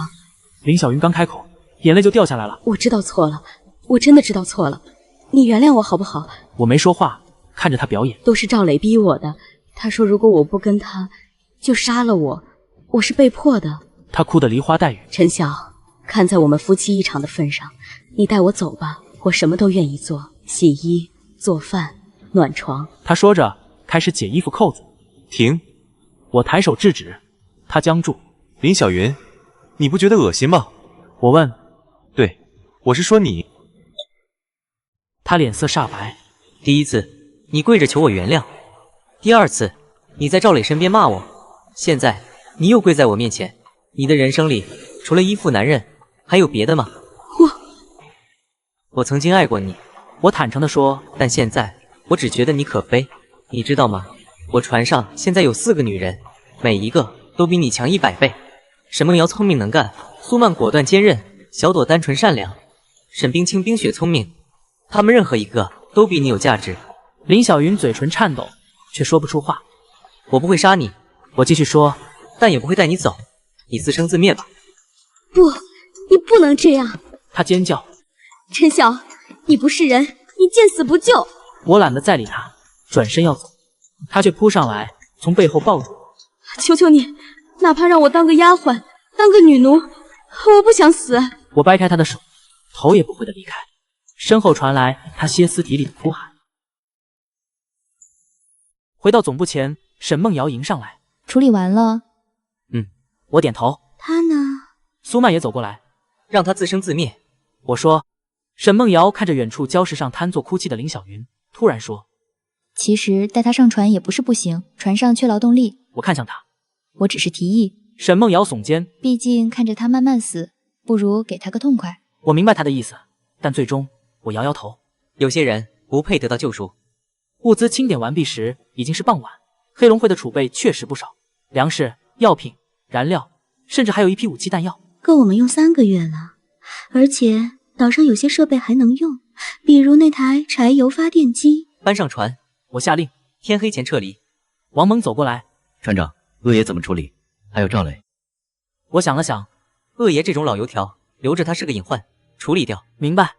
林小云刚开口，眼泪就掉下来了。我知道错了，我真的知道错了，你原谅我好不好？我没说话，看着他表演。都是赵磊逼我的，他说如果我不跟他，就杀了我，我是被迫的。他哭得梨花带雨。陈晓，看在我们夫妻一场的份上，你带我走吧，我什么都愿意做，洗衣、做饭、暖床。他说着，开始解衣服扣子。停！我抬手制止，他僵住。林小云，你不觉得恶心吗？我问。对，我是说你。他脸色煞白。第一次，你跪着求我原谅；第二次，你在赵磊身边骂我；现在，你又跪在我面前。你的人生里，除了依附男人，还有别的吗？我曾经爱过你，我坦诚地说，但现在我只觉得你可悲。你知道吗？我船上现在有4个女人，每一个都比你强100倍。沈梦瑶聪明能干，苏曼果断坚韧，小朵单纯善良，沈冰清冰雪聪明。她们任何一个都比你有价值。林小云嘴唇颤抖，却说不出话。我不会杀你，我继续说，但也不会带你走。你自生自灭吧。不，你不能这样！他尖叫。陈晓，你不是人，你见死不救！我懒得再理他，转身要走，他却扑上来，从背后抱住我。求求你，哪怕让我当个丫鬟，当个女奴，我不想死。我掰开他的手，头也不回的离开。身后传来他歇斯底里的哭喊。回到总部前，沈梦瑶迎上来。处理完了。我点头。他呢？苏曼也走过来。让他自生自灭。我说。沈梦瑶看着远处礁石上瘫坐哭泣的林小云，突然说：“其实带他上船也不是不行，船上缺劳动力。”我看向他，我只是提议。沈梦瑶耸肩，毕竟看着他慢慢死，不如给他个痛快。我明白他的意思，但最终我摇摇头。有些人不配得到救赎。物资清点完毕时，已经是傍晚。黑龙会的储备确实不少，粮食、药品、燃料，甚至还有一批武器弹药，够我们用3个月了。而且岛上有些设备还能用，比如那台柴油发电机。搬上船，我下令，天黑前撤离。王蒙走过来，船长，恶爷怎么处理？还有赵磊。我想了想，恶爷这种老油条，留着他是个隐患，处理掉。明白。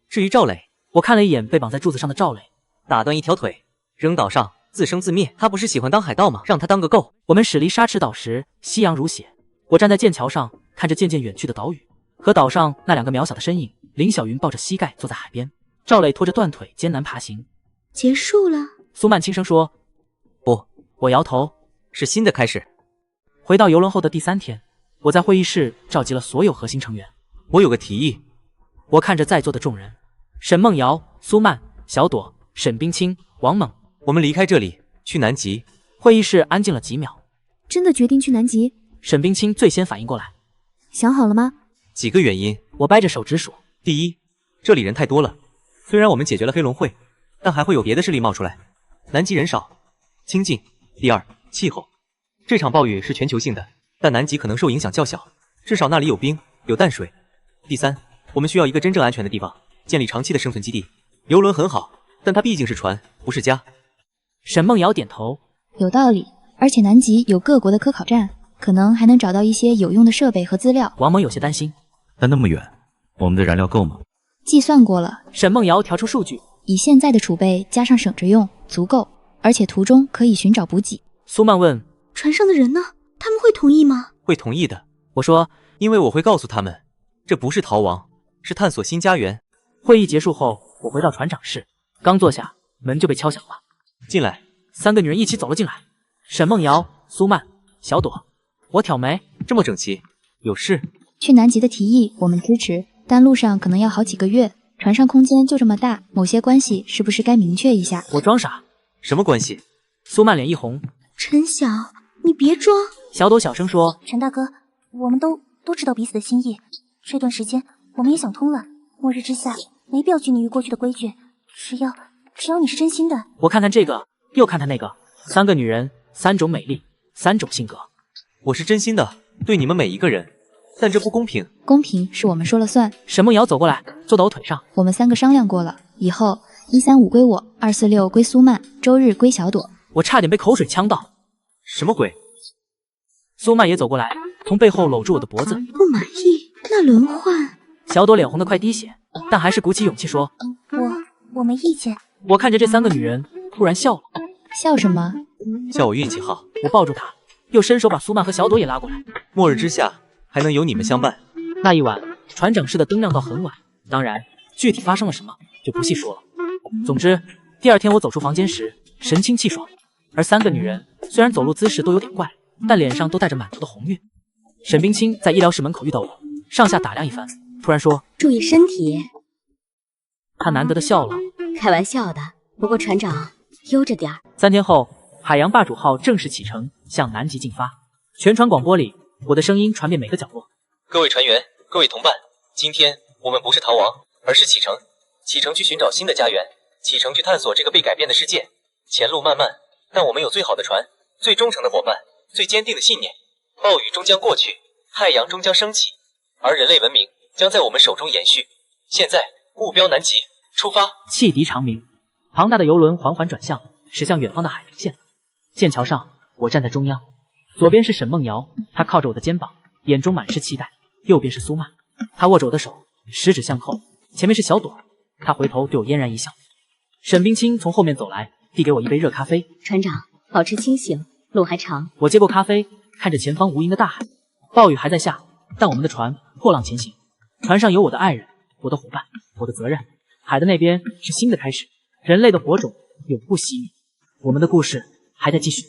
至于赵磊，我看了一眼被绑在柱子上的赵磊，打断一条腿，扔岛上，自生自灭。他不是喜欢当海盗吗？让他当个够。我们驶离沙池岛时，夕阳如血。我站在剑桥上，看着渐渐远去的岛屿和岛上那2个渺小的身影。林小云抱着膝盖坐在海边，赵磊拖着断腿艰难爬行。结束了。苏曼轻声说：“不。”我摇头，是新的开始。回到游轮后的第3天，我在会议室召集了所有核心成员。我有个提议。我看着在座的众人，沈梦瑶、苏曼、小朵、沈冰清、王猛，我们离开这里，去南极。会议室安静了几秒。真的决定去南极？沈冰清最先反应过来。想好了吗？几个原因。我掰着手直数。第一，这里人太多了，虽然我们解决了黑龙会，但还会有别的势力冒出来。南极人少，清静。第二，气候。这场暴雨是全球性的，但南极可能受影响较小，至少那里有冰，有淡水。第三，我们需要一个真正安全的地方，建立长期的生存基地。游轮很好，但它毕竟是船，不是家。沈梦瑶点头，有道理。而且南极有各国的科考站，可能还能找到一些有用的设备和资料。王猛有些担心，但那么远，我们的燃料够吗？计算过了。沈梦瑶调出数据，以现在的储备加上省着用，足够。而且途中可以寻找补给。苏曼问：“船上的人呢？他们会同意吗？”会同意的。我说：“因为我会告诉他们，这不是逃亡，是探索新家园。”会议结束后，我回到船长室，刚坐下，门就被敲响了。进来，3个女人一起走了进来。沈梦瑶、苏曼、小朵。我挑眉，这么整齐，有事？去南极的提议我们支持，但路上可能要好几个月，船上空间就这么大，某些关系是不是该明确一下？我装傻。什么关系？苏曼脸一红。陈晓，你别装。小朵小声说：“陈大哥，我们都知道彼此的心意，这段时间我们也想通了。末日之下，没必要拘泥于过去的规矩，只要你是真心的。”我看看这个，又看看那个，3个女人，3种美丽，3种性格。我是真心的，对你们每一个人，但这不公平。公平是我们说了算。沈梦瑶走过来，坐到我腿上。我们3个商量过了，以后135归我，246归苏曼，周日归小朵。我差点被口水呛到。什么鬼？苏曼也走过来，从背后搂住我的脖子。不满意？那轮换。小朵脸红得快滴血，但还是鼓起勇气说：“我没意见。”我看着这3个女人，突然笑了。笑什么？笑我运气好。我抱住她，又伸手把苏曼和小朵也拉过来。末日之下，还能有你们相伴。那一晚，船长室的灯亮到很晚。当然，具体发生了什么就不细说了。总之，第2天我走出房间时，神清气爽。而3个女人虽然走路姿势都有点怪，但脸上都带着满足的红晕。沈冰清在医疗室门口遇到我，上下打量一番，突然说：“注意身体。”他难得的笑了：“开玩笑的，不过船长悠着点儿。”3天后，海洋霸主号正式启程，向南极进发。全船广播里，我的声音传遍每个角落。各位船员，各位同伴，今天我们不是逃亡，而是启程。启程去寻找新的家园，启程去探索这个被改变的世界。前路漫漫，但我们有最好的船，最忠诚的伙伴，最坚定的信念。暴雨终将过去，太阳终将升起，而人类文明将在我们手中延续。现在，目标南极，出发！汽笛长鸣，庞大的游轮缓缓转向，驶向远方的海平线。剑桥上，我站在中央，左边是沈梦瑶，她靠着我的肩膀，眼中满是期待；右边是苏曼，她握着我的手，十指相扣；前面是小朵，她回头对我嫣然一笑。沈冰清从后面走来，递给我一杯热咖啡。船长，保持清醒，路还长。我接过咖啡，看着前方无垠的大海，暴雨还在下，但我们的船破浪前行。船上有我的爱人，我的伙伴，我的责任。海的那边是新的开始，人类的火种永不熄灭。我们的故事还在继续。